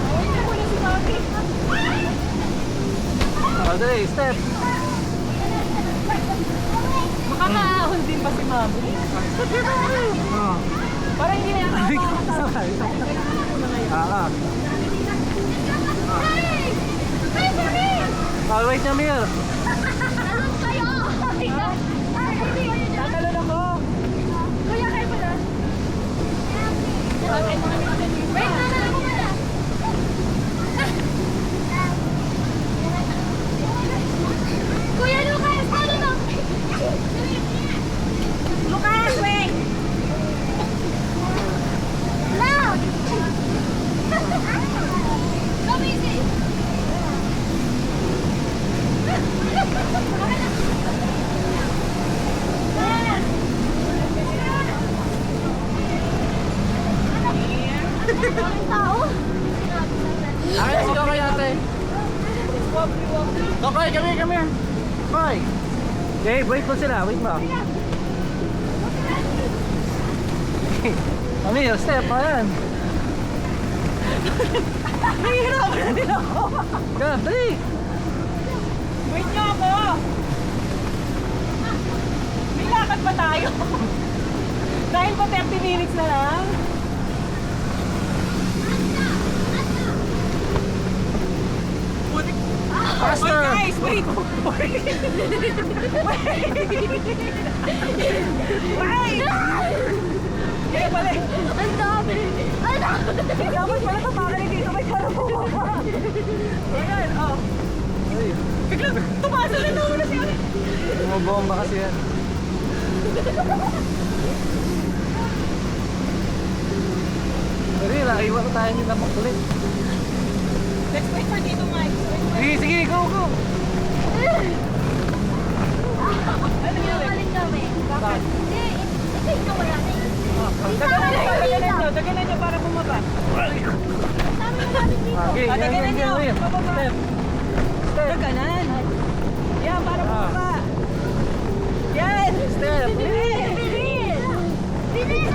Huwag na muna si Mami. Dali, step. Makakaahon din ba si Mami? Para hindi na ako. Wait na, Mir. Talon kayo! Tatalon ako. Kuya, kayo pala. Wait na ako pala. Kuya Lucas, ano to? Lucas, wait! Loud! Come easy! Okay, come here. Bye. Dave, wait mo sila. Wait mo. Amir, step. Ayan. Nahihirapan na din ako. Come, dali. Wait niyo ako. May lakad pa tayo. Dahil pa 30 minutes na lang. Faster. Oh guys, wait. Wait. Kaya pala. Ang dami! Ang dami! Dapat pala tapakan dito may karabuha. Ayan, oh. Biglang tumasa na naman na siya. Bumabomba kasi yan. Dali, naiwan tayo nyo na makulit. Let's wait for Tito Mike. Sige, sige, go, go. Ano yun? Balik kami. Bakit? Hindi, ito yung wala na eh. Daganan niyo para bumaba. Sabi na namin dito. Okay, Daganan niyo. Bababa. Step. Step. Daganan. Yan, para bumaba. Yan. Step. Bilis! Bilis!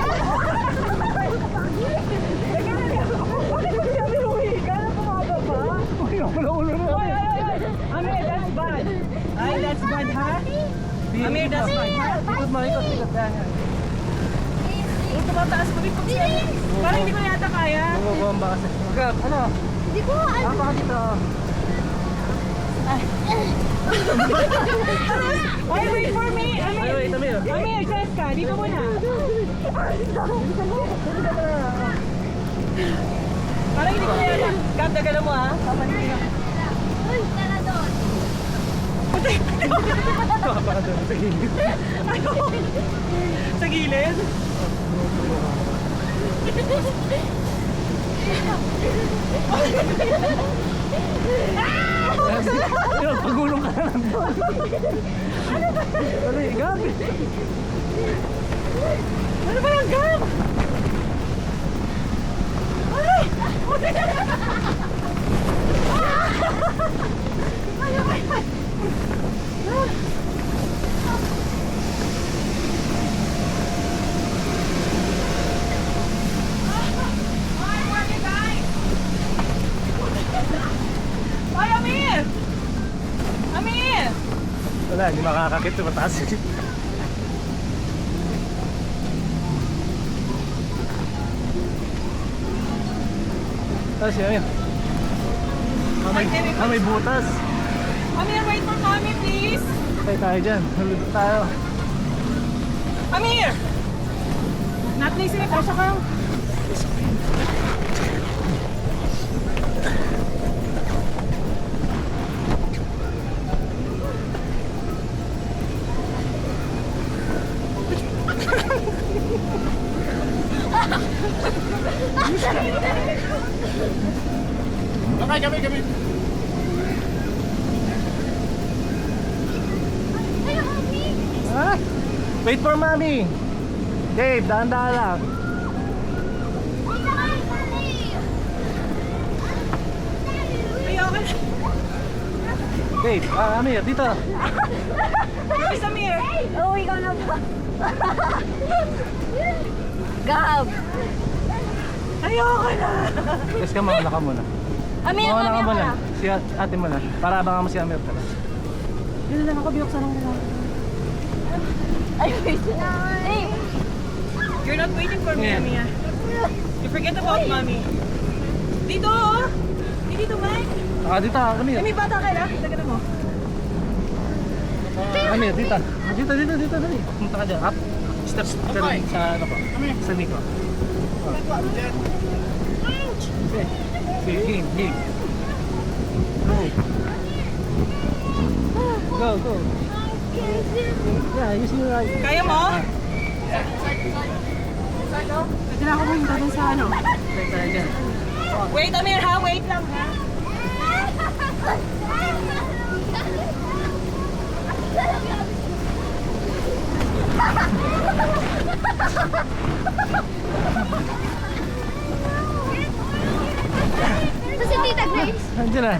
Daganan niyo. Bakit ba siya binuhiga na bumababa? Ulo na. Oy, oy, oy. Amir, that's bad. Ay, that's bad, ha? Amir, that's bad, ha? Ikot mo, ikot. Tumataas pa rin siya. Parang hindi ko yata kaya. Bumabomba kasi. Okay, ano? Hindi ko ano. Apa ka dito? Oy, wait for me. Amir. Ay, wait, Amir. Amir, Jessica, dito muna. Parang hindi ko yata. Gab, dagalan mo, ha? Papanin ka. Uy, tara doon. Baka doon sa gilid. Ano? Sa gilid? Ayun, pagulong ka na lang doon. Ano yung gabi? Ano ba yung Gab? Ay! Ano ba yan? Ay, Amir! Amir! Wala, hindi makakakit sa mataas. Tapos yun, yun. May butas. Amir, wait for mommy, please! Patay tayo dyan. Hulog tayo. Amir! Not listening, kasya ka. Okay, kami. Ay, Mami! Ah! Wait for mommy. Dave, dahan-dahan lang. Dito kayo, Mami! Ayoko na. Dave, Amir, dito. Ay, Amir! Oh, ikaw na ba? Gab! Ayoko na. Yes ka, mauna ka muna. Amir, Mauna ka Amir muna. ka. Si ate mo na. Para abangan mo si Amir ka. Yun lang ako, biyok sa lang nila. Ay, wait. Ay! You're not waiting for me, Yeah. Amir. You forget about mommy. Dito, oh! Dito, Mike. Dito, Amir. May bata ka na? Dagdagan mo. Amir, dito. Dito, dali. Punta ka dyan. Up. Steps ka rin sa ano ko. Sa Nico. Okay. Okay, game. Go. Yeah, you see right. Kaya mo? Pwede na ako pumunta dun sa ano. Stay tayo dyan. Wait, Amir, ha? Wait lang, ha? Ito si Tita Grace. Andiyan na.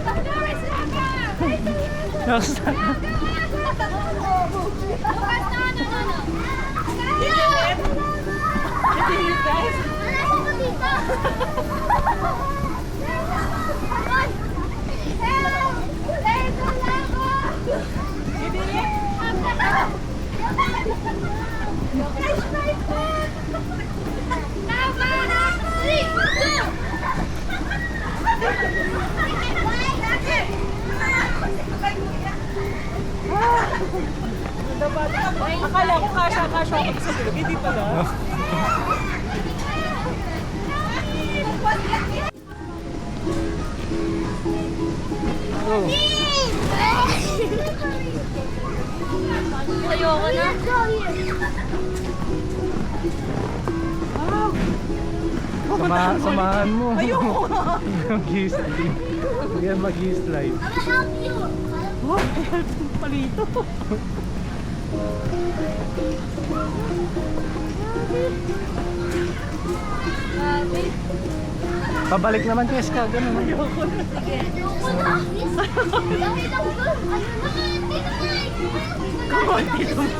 Akala ko kasha ako sa tulog. Hindi pala. Oh. Ayoko na. Samahan mo. Ayoko. Mag-i-slide. Yan mag-i-slide. I'm gonna help you. Palito. Pabalik naman, Keska. Ganun. Ayoko na. Dami lang doon. Dito na.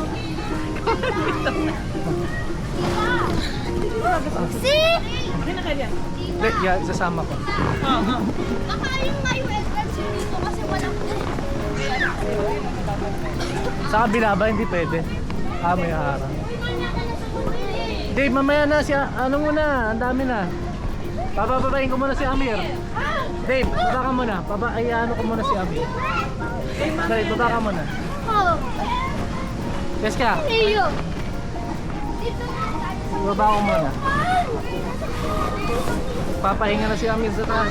See? Hindi na kaya. Yeah, isasama ko. Baka yung may entrance yun dito kasi walang Sa kabila ba? Hindi pwede. May harang. Dave, mamaya na siya. Ano muna? Ang dami na. Papababayin ko muna si Amir. Dave, baba ka muna. Ano ko muna si Amir. Dave, baba ka muna. Oh, Keska, iyo. baba ko muna. Papahinga na si Amir sa taas.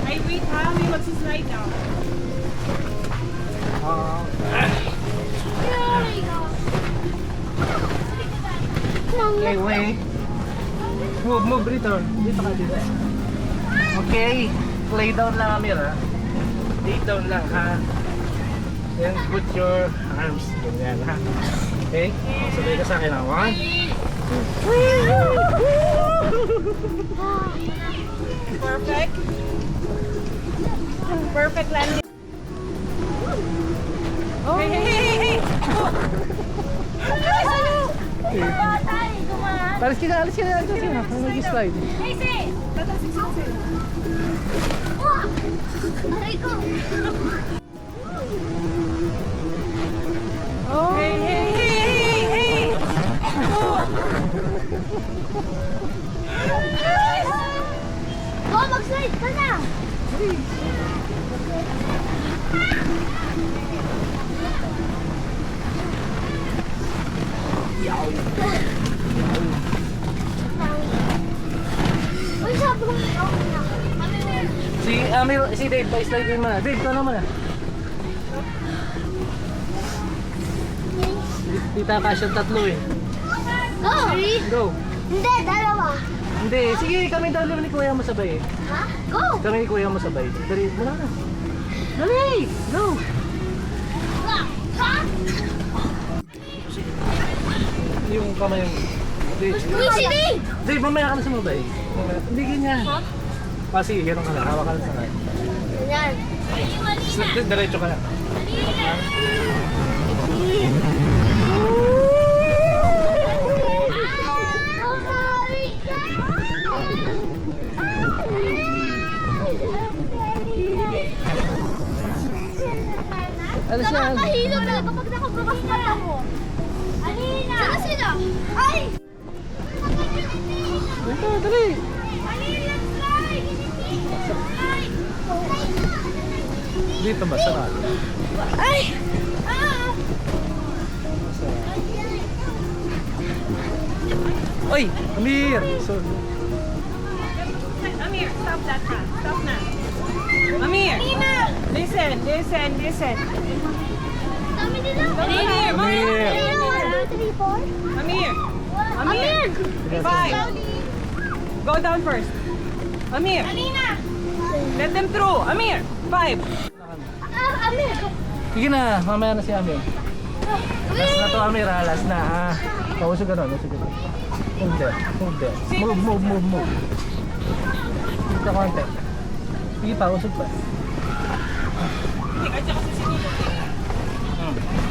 Ay, wait ha. May magsislide down. Okay, wait. Move dito. Dito ka dito. Okay. Lay down lang, Amir, ha? Lay down lang, ha? Then put your arms. Ganyan, ha? Okay? Sabay ka sa akin, ha? 1. Perfect. Perfect landing. Oh. Hey! Alis ka na. Mag-slide. Aray ko. Hey! Go, mag-slide ka na. Uy, sobrang okay na. Si Amir, si Dave, pa-slide din mo na. Dave, ito naman, ha? Dita ka siyang tatlo, eh. Go! Go. Hindi, dalawa. Hindi, sige, kami dalawa ni Kuya mo sabay, eh. Ha? Go! Kami ni Kuya mo sabay. Dali, mula na. Dali! Go! Ha? Yung kamay yung... Dave, Uy, si Dave! Dave, mamaya ka na sumabay. Hindi ganyan. Sige, ganun ka na. Hawak ka na sa kanya. Yan. Diretso ka na. Ano siya? Nakakahilo na kapag nakabukas mata mo. Alina! Saan sila? Ay! Dito, dali! Alina, slide! Slide! Dito ba? Sarado. Ay! Ah! Oy! Amir! Amir, stop that ha. Stop na. Amir! Listen. Dami nila. Amir! Amir! 1, 2, 3, 4. Amir! Amir! 5. Go down first. Amir! Alina! Let them through. Amir! 5. Amir! Sige na, mamaya na si Amir. Last na to, Amir, ha? Last na, ha? Pausog ka nun, usog ka nun. Move there. Move. Dito konti. Sige pa, usog pa. At saka si Sinilo.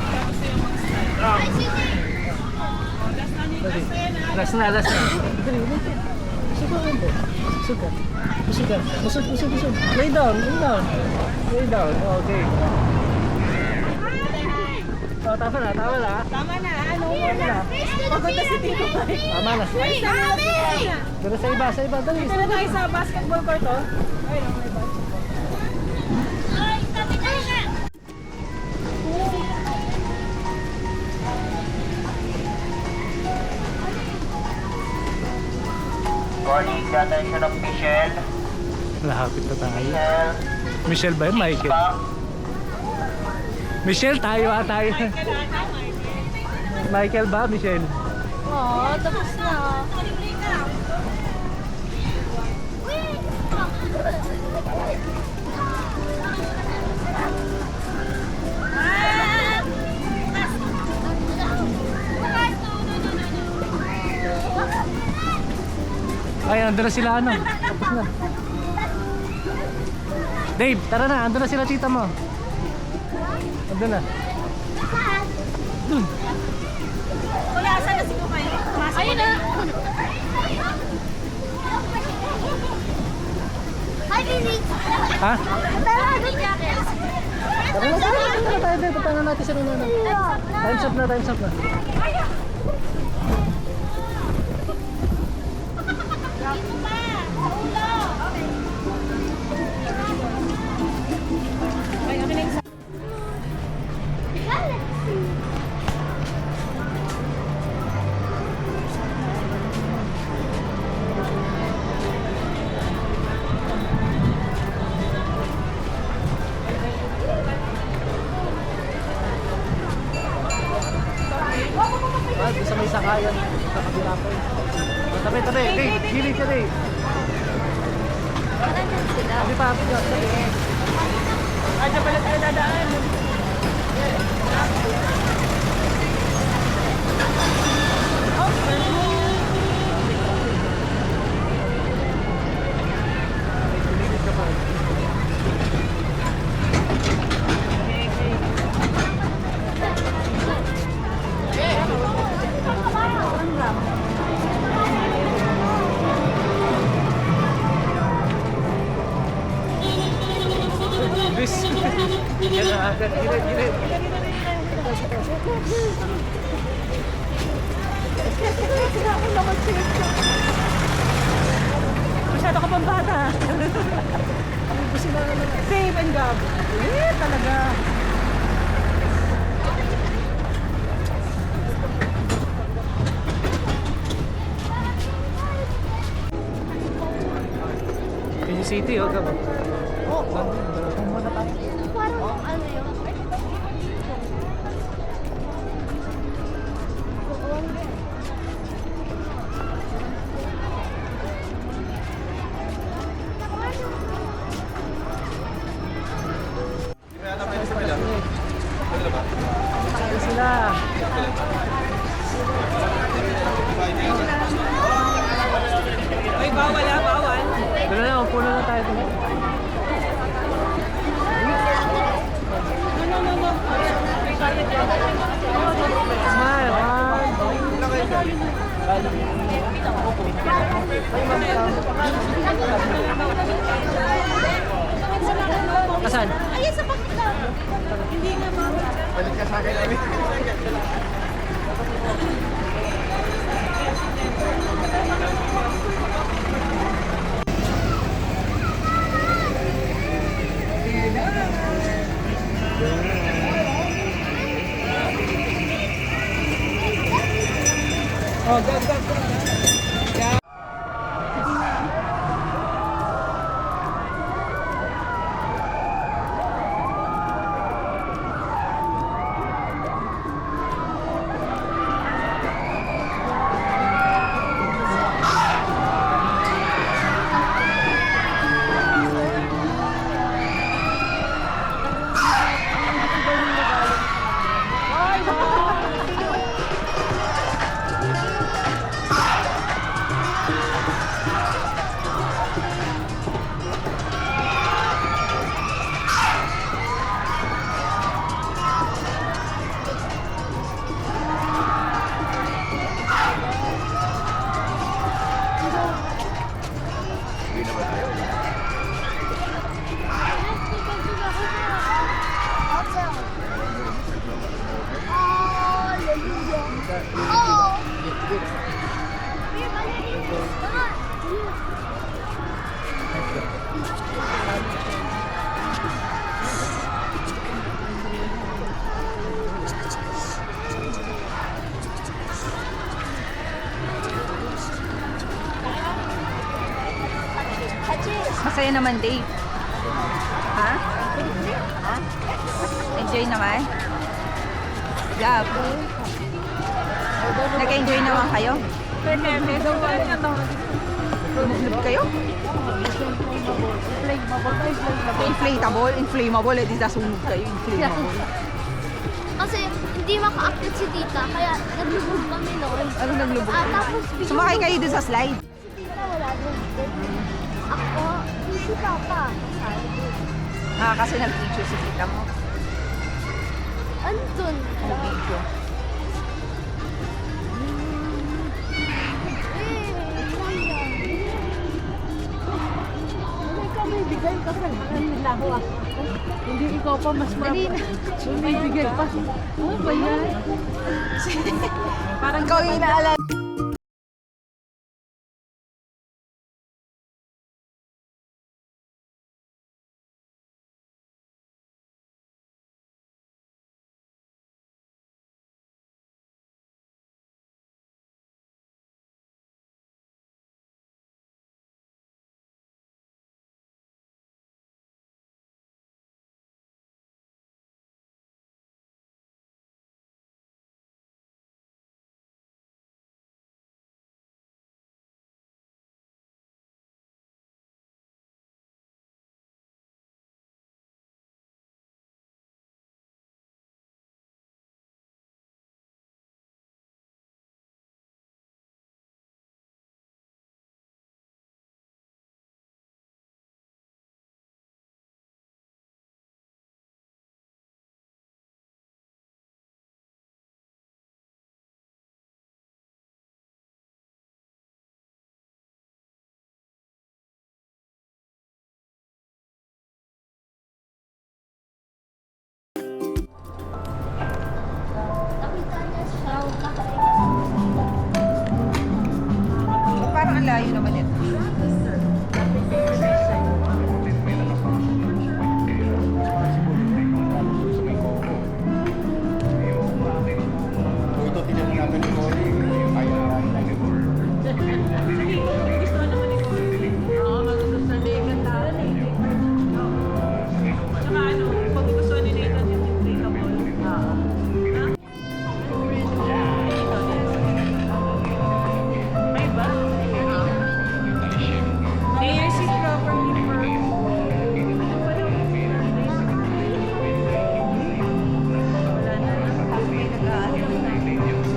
Tapos na yung mga style. Last na yan ha. Last na. Dali, sugar mo po. Sugar. Usog. Lay down. Okay. Oh, tama na. Tama na, ano mo na. Pagod na si Tito Mike. Tama na. Ay, sabi! Dala sa iba. Dali. Dito na tayo sa basketball court, oh. Ay, lang may ball. Calling the attention of Michelle. Malapit na tayo. Michelle. Michelle ba yun? Michael? Pa. Michelle, tayo. Michael ba? Michelle? Oo, tapos na. Ay, andun na sila ano. Tapos na. Dave, tara na. Andun na sila tita mo. Andun na. Dun. Kuya, saan na si Kumay? Ayun na. Hi, Billy. Ha? Tara, good jacket. Tara na tayo. Dave, punta na natin sila na. Time's up na. Ay, akin na yung Ah, sa may sakayan. Sa kabila pa yun. Tabi. Dave, gilid ka, Dave. Tabi pa. Ah, dyan pala tayo dadaan. Luis. Yan na agad. Gilid. Masyado ka pang bata. Save and gab. Eh, talaga. Quezon City, oh. Parang ano yun? Ayan sila. Ay, bawal ah, bawal. Doon na, upo na tayo. No. Smile. Asan? Ay, sa bakla. Hindi nga bawal. Balik ka sa akin, Amy. Oh, go. Sa'yo naman, Dave. Ha? Enjoy naman? Love. Nag-enjoy naman kayo? Lumulog kayo? Inflatable? Inflammable? Eh, di nasunog kayo. Inflammable. Kasi hindi maka-active si tita, kaya naglubog kami noon. Ano naglubog? Tapos Sumakay kayo dun sa slide. si tita wala doon. Ako, si papa. Kasi nag-picture si tita mo. Andun. Nag-picture. May bigay ka sa nila ako ah. Hindi ikaw pa mas may bigay pa. Ano ba yan? Parang ikaw yung inaalala. Nakita niya siya. Parang ang layo naman ito. So ito, tinanong namin ni Cory. Ayaw na namin. Gusto naman ikaw. Oo, gusto na yung tao eh. Saka ano, pag gusto ni Nathan yung inflatable. Oo. May ba? Mayor seat properly for... Wala na. Tapos may nag-aano.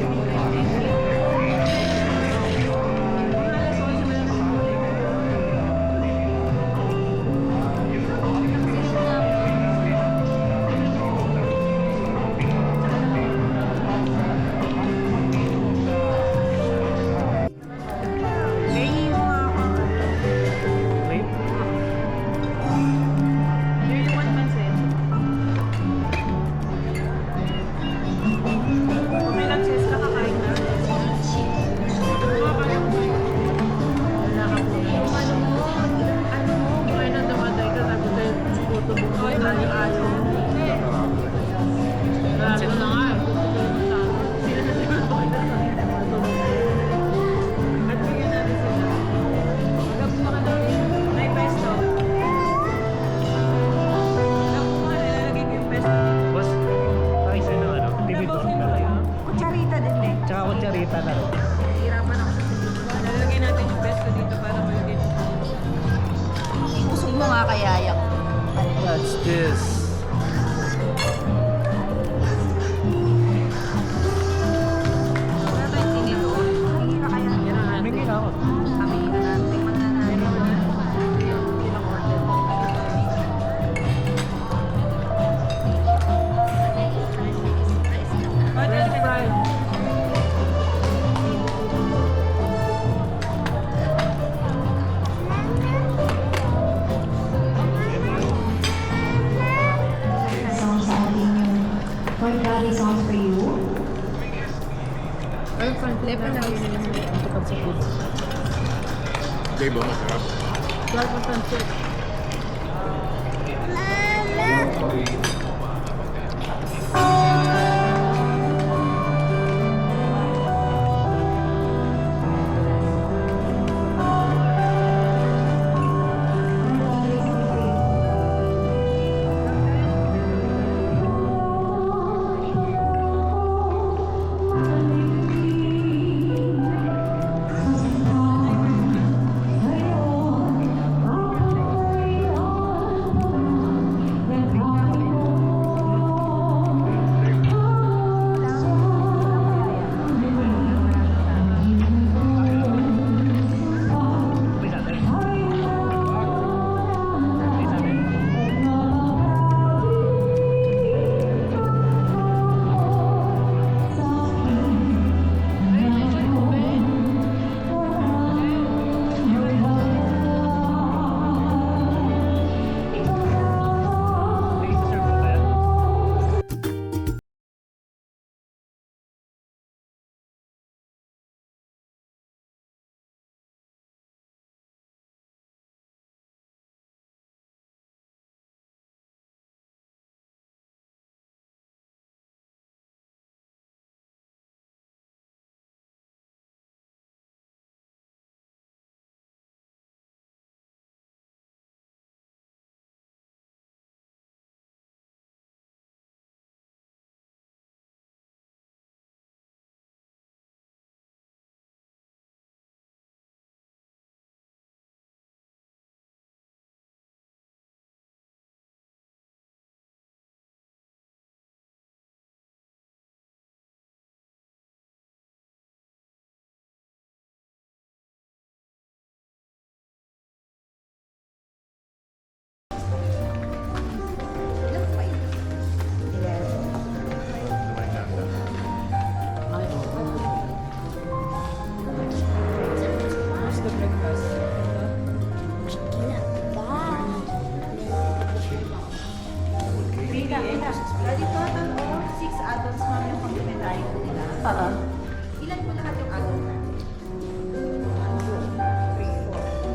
Boss, pakisa ng ano, TV to. Kutsarita din eh. Tsaka kutsarita na rin. Hirapan ako sa Lalagay natin yung pesto dito para malagay. Usog mo nga kayayak. That's this. Wala tayong tinidor. Hira kaya. May kinakot. Kami na natin. Tingnan na natin. Ilang order. French fry. Dave, masarap. Bali total of 6 adults ma'am yung complimentary po nila. Ilan po lahat yung adult?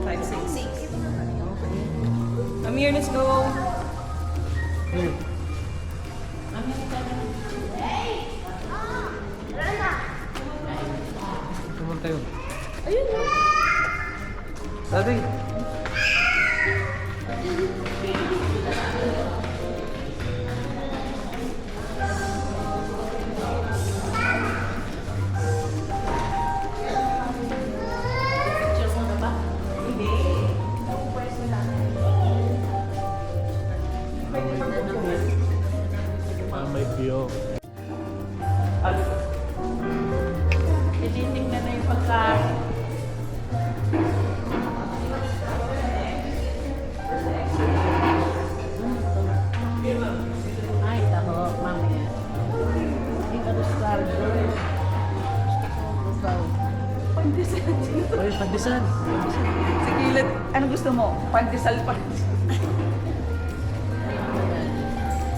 5, 6. Amir, let's go. Tumon tayo. Ayun na. Daddy. May view. Tinitingnan na yung pagkain. Ay, tako, mamaya. Hindi ka gusto Ay, pandisan. Sa gilid, anong gusto mo? Pandesal pa.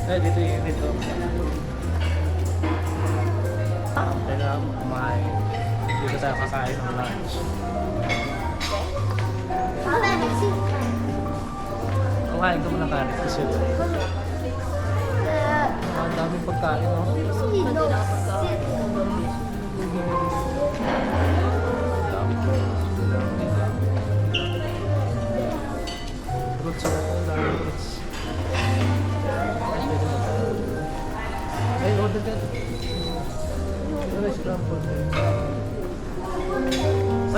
Eh, dito yun, dito. Kaya kumain. Dito tayo kakain ng lunch. Kumain ka muna kanin kasi ang daming pagkain, no? Fruits ako, daming fruits. Ay, order ka. Ano yung scramble?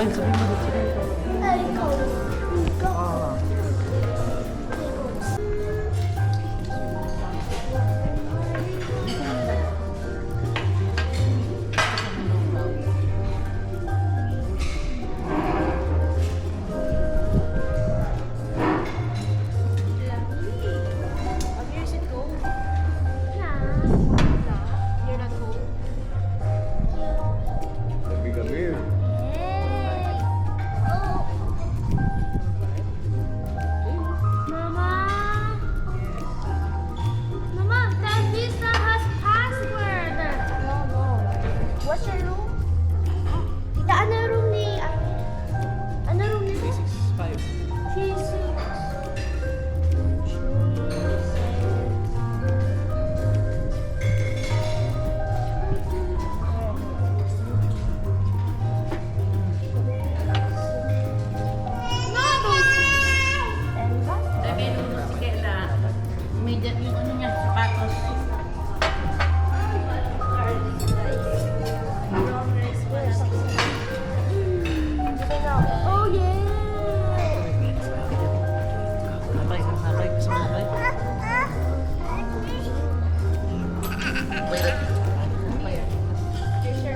Ay, sabihin mo dito. Ah. Big Amir. Mama, that visa has password. What's your room? Tita, ano room ni... Ano room ni... 365. She's... Sabi nung sige na, immediate yung ano niya, sapatos. Oh, yeah! Nakay, gusto mo nakay?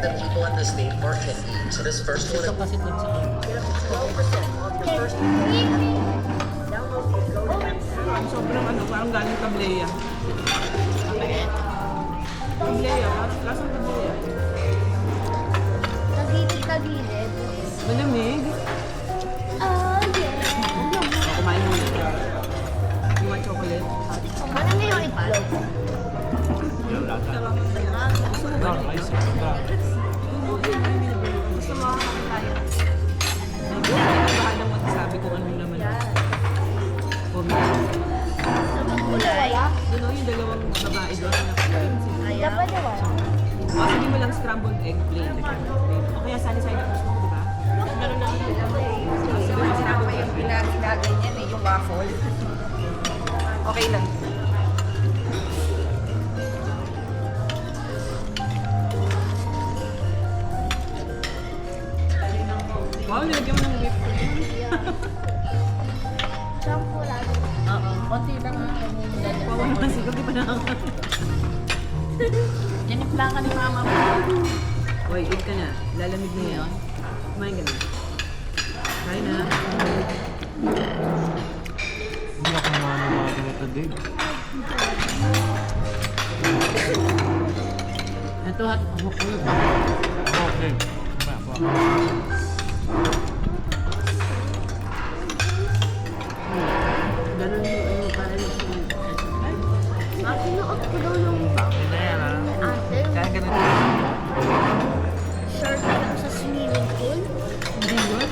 The people in the state are 50. So this first one. Ito kasi dun sa Sobrang ano, parang galing tableya. Tableya, lasang tableya. Tagilid. Malamig. Oh, yeah. Ako kumain muna. You want chocolate? Ano nga yung itlog? rice. Gusto mo kakain tayo? Bahala mo, sabi ko ano naman. Wala? Doon yung dalawang babae doon na nakakain. Dapat na wala. Sige mo lang scrambled egg plain. O kaya sunny-side up gusto mo, di ba? Meron na Kasi mas sinabi ko yung ginagin yan eh, yung waffle. Okay lang. Wow, nilagyan mo ng whipped cream. Shampoo lang. Oo, konti lang ha. Wow, naman siguro, di ba nakakain? Yan yung plaka ni mama mo. Uy, eat ka na. Lalamig na yan. Kumain ka na. Kain na. Hindi ako mananawagan ito, Dave. Ito, hot. Okay. Ganun yung ano, parang yung Akin na Suot ko daw yung Hindi na yan ha. ate. Kaya ganito. Shirt lang sa swimming pool. Hindi yun.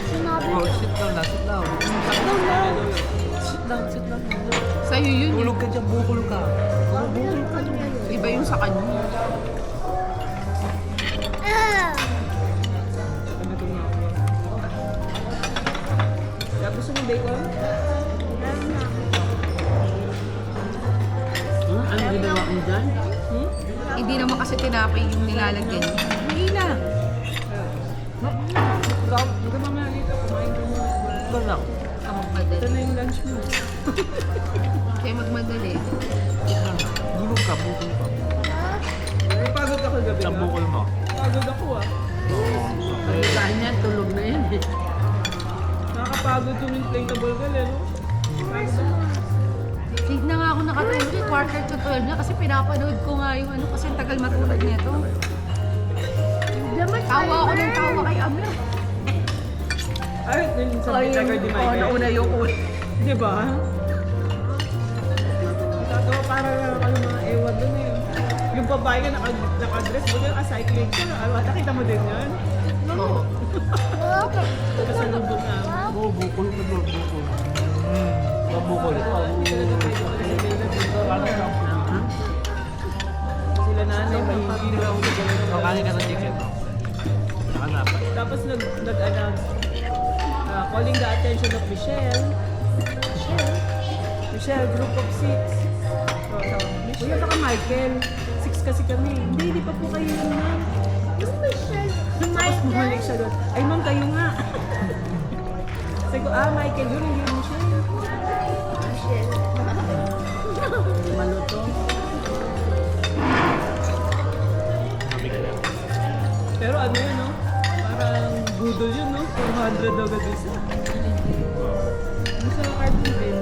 Sinabi Oh, sit down na, sit down. Sit down, sit down. Sa'yo yun. Tulog ka dyan, bukol ka. Iba yung sa kanya. Gusto mo bacon? Ano ginawa ko dyan? Hindi naman kasi tinapay yung nilalagyan niya. Hindi na. Huwag ka mamaya dito. Kumain ka muna. Ito lang. Ito magmadali. Ito na yung lunch mo. Kaya magmadali. Bulog ka, bukol ka. Ay, pagod ako gabi. Ang bukol mo. Pagod ako ah. Pagkain niya, tulog na yan eh. Nakakapagod yung inflatable ka no? Pagod ako. Hindi na nga ako nakatulog eh. Quarter to 12 na kasi pinapanood ko nga yung ano kasi ang tagal matulog niya to. Tawa ako ng tawa kay Amir. Ay, yun sa Tiger di Michael. Nauna yung una. Di ba? Tatawa para kayo mga ewan doon eh. Yung babae na naka-dress mo doon, cycling ka. Nakita mo din yan? Oo. Kasalubog na. Oo, bukol ka doon, bukol. Bukol. Sila nanay, mahindi daw. Kakain ka ng chicken. Nakanapan. Tapos nag-announce, calling the attention of Michelle. Michelle, group of 6. Kuya, baka Michael. 6 kasi kami. Hindi pa po kayo yun, ma'am. Yung Michelle. Tapos bumalik siya doon. Ay, ma'am, kayo nga. Sabi ko, Michael yun, hindi yung Michelle. Maluto. Pero ano yun, no? Parang budol yun, no? 200 daw gagawin sa. Ano sa cartoon din?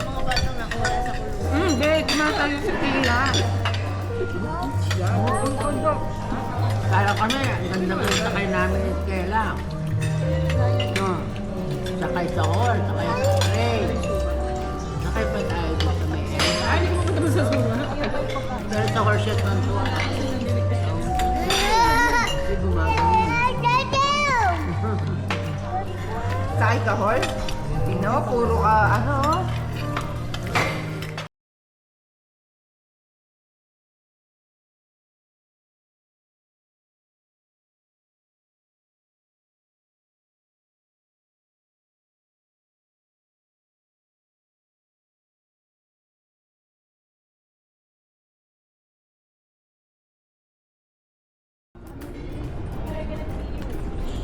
Mga batang nakawala sa kulungan. Hindi, kumatayo si Tila. Kaya kami, ganda-ganda kayo namin ni Kela. No. Sakay sa hall, sakay sa train. Sakay pa tayo dito sa may area. Ay, hindi ko makatapos sa suma. Pero sa horseshoe man to. Hindi gumagawin. Sakay ka, Hol? Pino, puro ka, ano?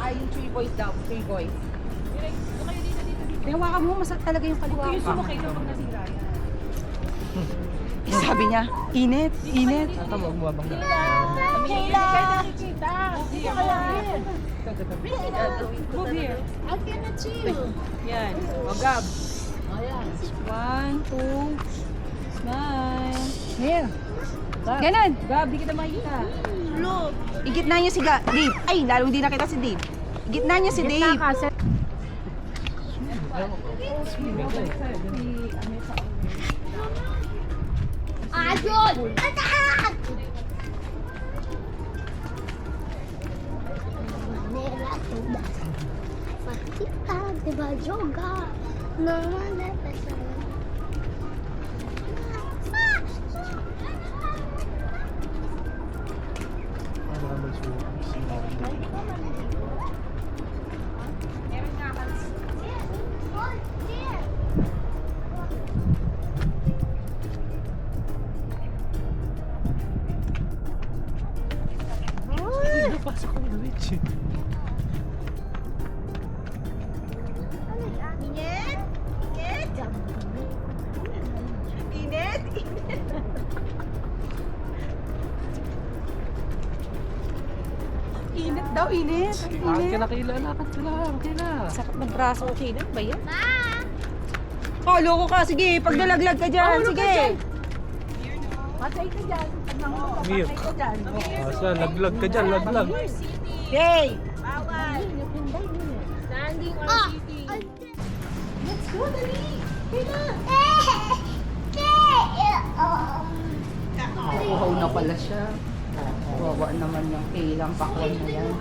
Ay, yung 3 boys daw, 3 boys. Hawakan mo, masakit talaga yung kaliwa. Yung sumakay ka pag nasira yan. Sabi niya, init, init. Ata mo, bumabang na. Move here. I cannot chill. Yan. O, Gab. 1, 2, smile. Here. Ganon. Gab, di kita makikita. Look. Igitna niyo si Dave. Ay, lalong di nakita si Dave. Igitna niyo si Dave. Ayun! Attack! Nela tuba. Patita, diba, joga? Naman na pesa. Pasok ko na Rich. Init? Init? Init? Init daw, init. Lakad ka na Kayla, lakad ka na. Okay na. Sakit ng braso ko, Kailan ba yan? Ma! Oh, loko ka. Sige, pagdalaglag ka dyan. Sige. Patay ka dyan. Mir. Asa, laglag ka dyan, laglag. Hey! Standing or sitting? Let's go, dali! Kailan? pala siya. Wawa naman yung kailang pakwan na yan.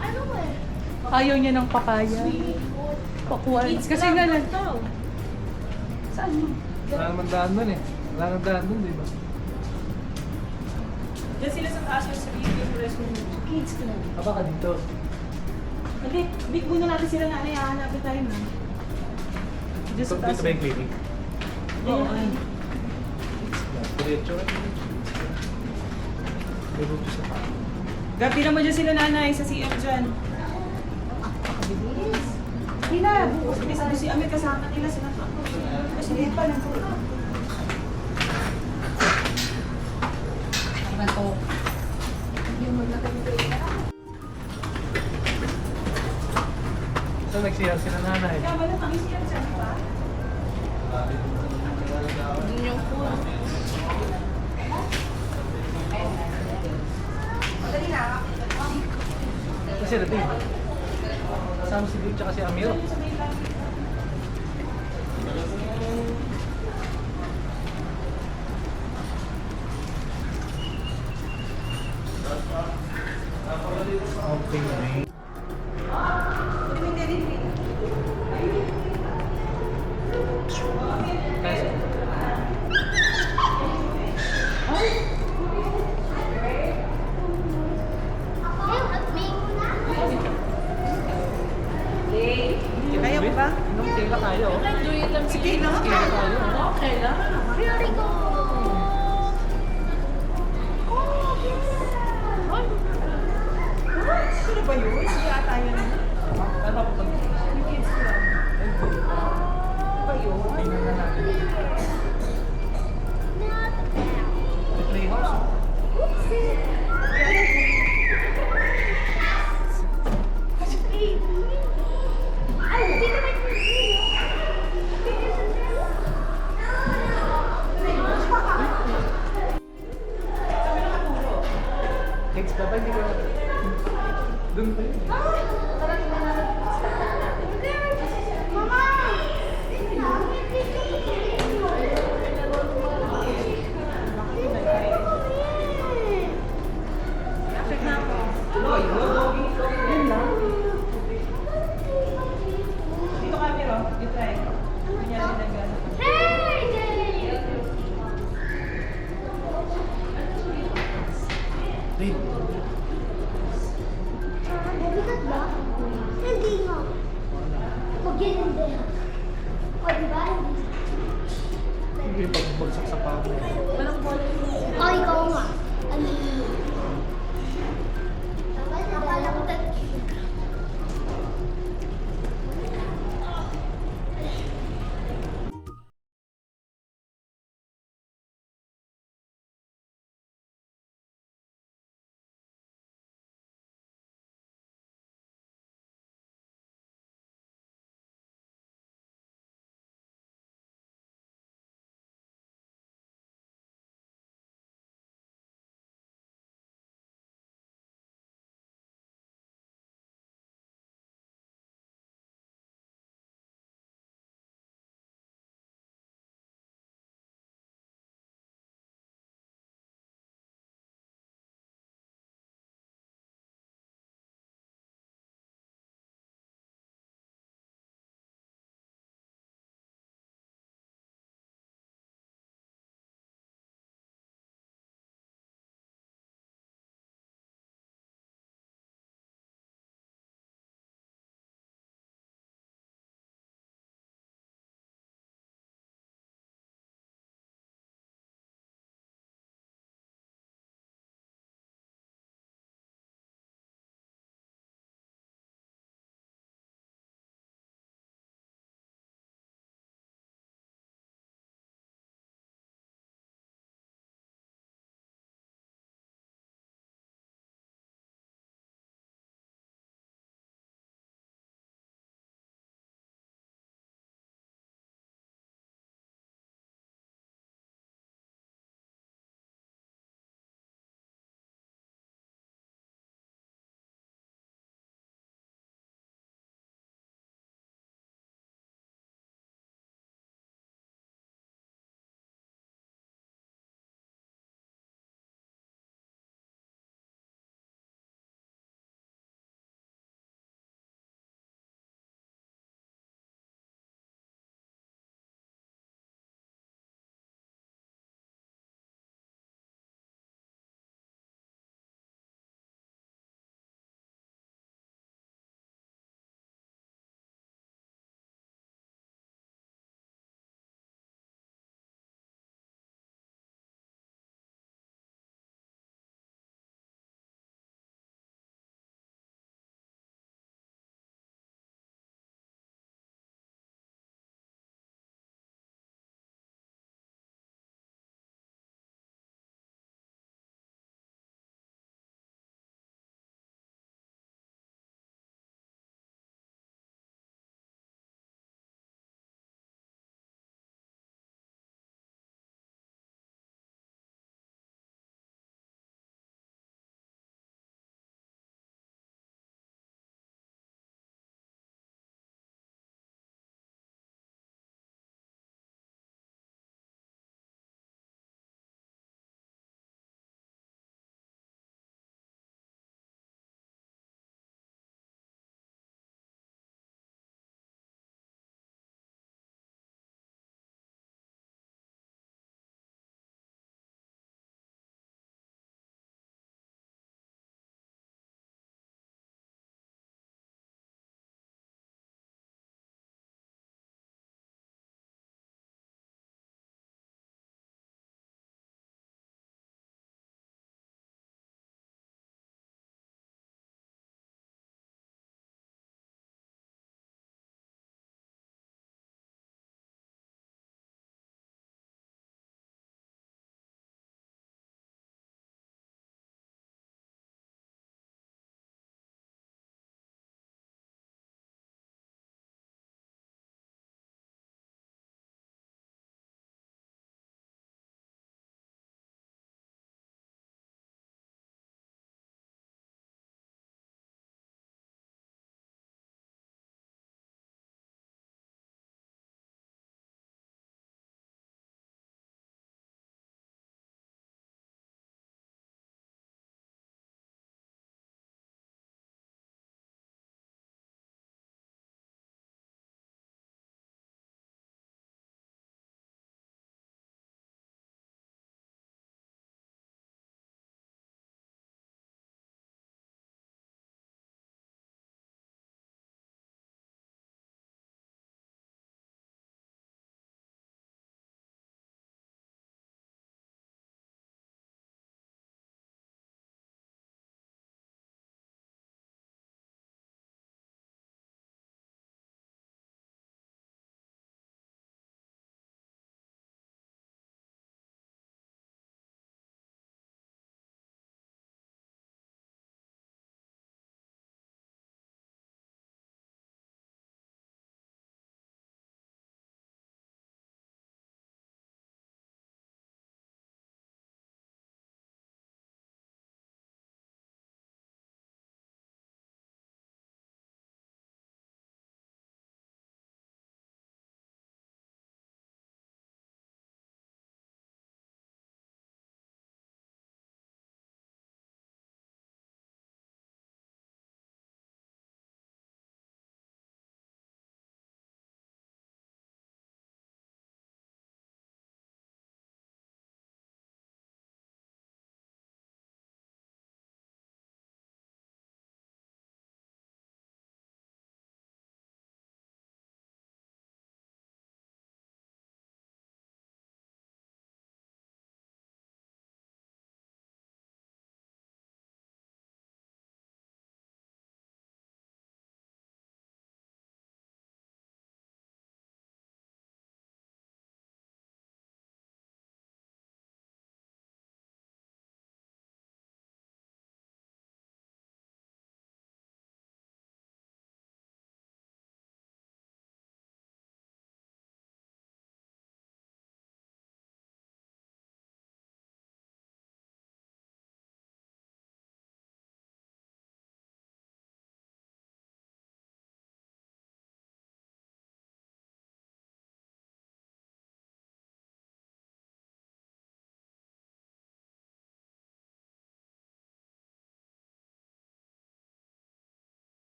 Ayaw niya ng papaya. Pakuan. Kasi nga lang. Saan mo? Wala naman daan nun eh. Wala naman daan nun, di ba? Diyan sila sa taas yung sarili yung restroom. Kids ko lang. Aba ka dito. Hindi, big muna natin sila nanay. Hahanapin tayo na. Diyan sa Dito taas. ba yung clinic? Oo. Diretso. Diretso sa pa. Gabi naman dyan sila nanay sa CF dyan. Bilis. Hila, bukas may sabi si Amir kasama nila sila. Kasi hindi pa lang. So nag-CR sila nanay. Kaya ba naman ang CF dyan pa? Kasi natin. Kasama si Vic tsaka si Amir. Okay. Kaya mo ba? Inom tila tayo. Sige na. Okay lang. Very good. Sino ba yun? Hindi ata yun. Ano po pag Yung kids ko lang. Ba yun? tingnan na natin? Playhouse. Next pa ba? Hindi ko... Doon pa yun. Check na ako. Yun lang. Dito ka, Miro. Dito tayo. Kunyari na gano'n. Wait. Mabigat ba? Hindi nga. Pag yan hindi. O, diba? Hindi. Hindi yung pagbagsak sa pabo. O, ikaw nga. Ano yun?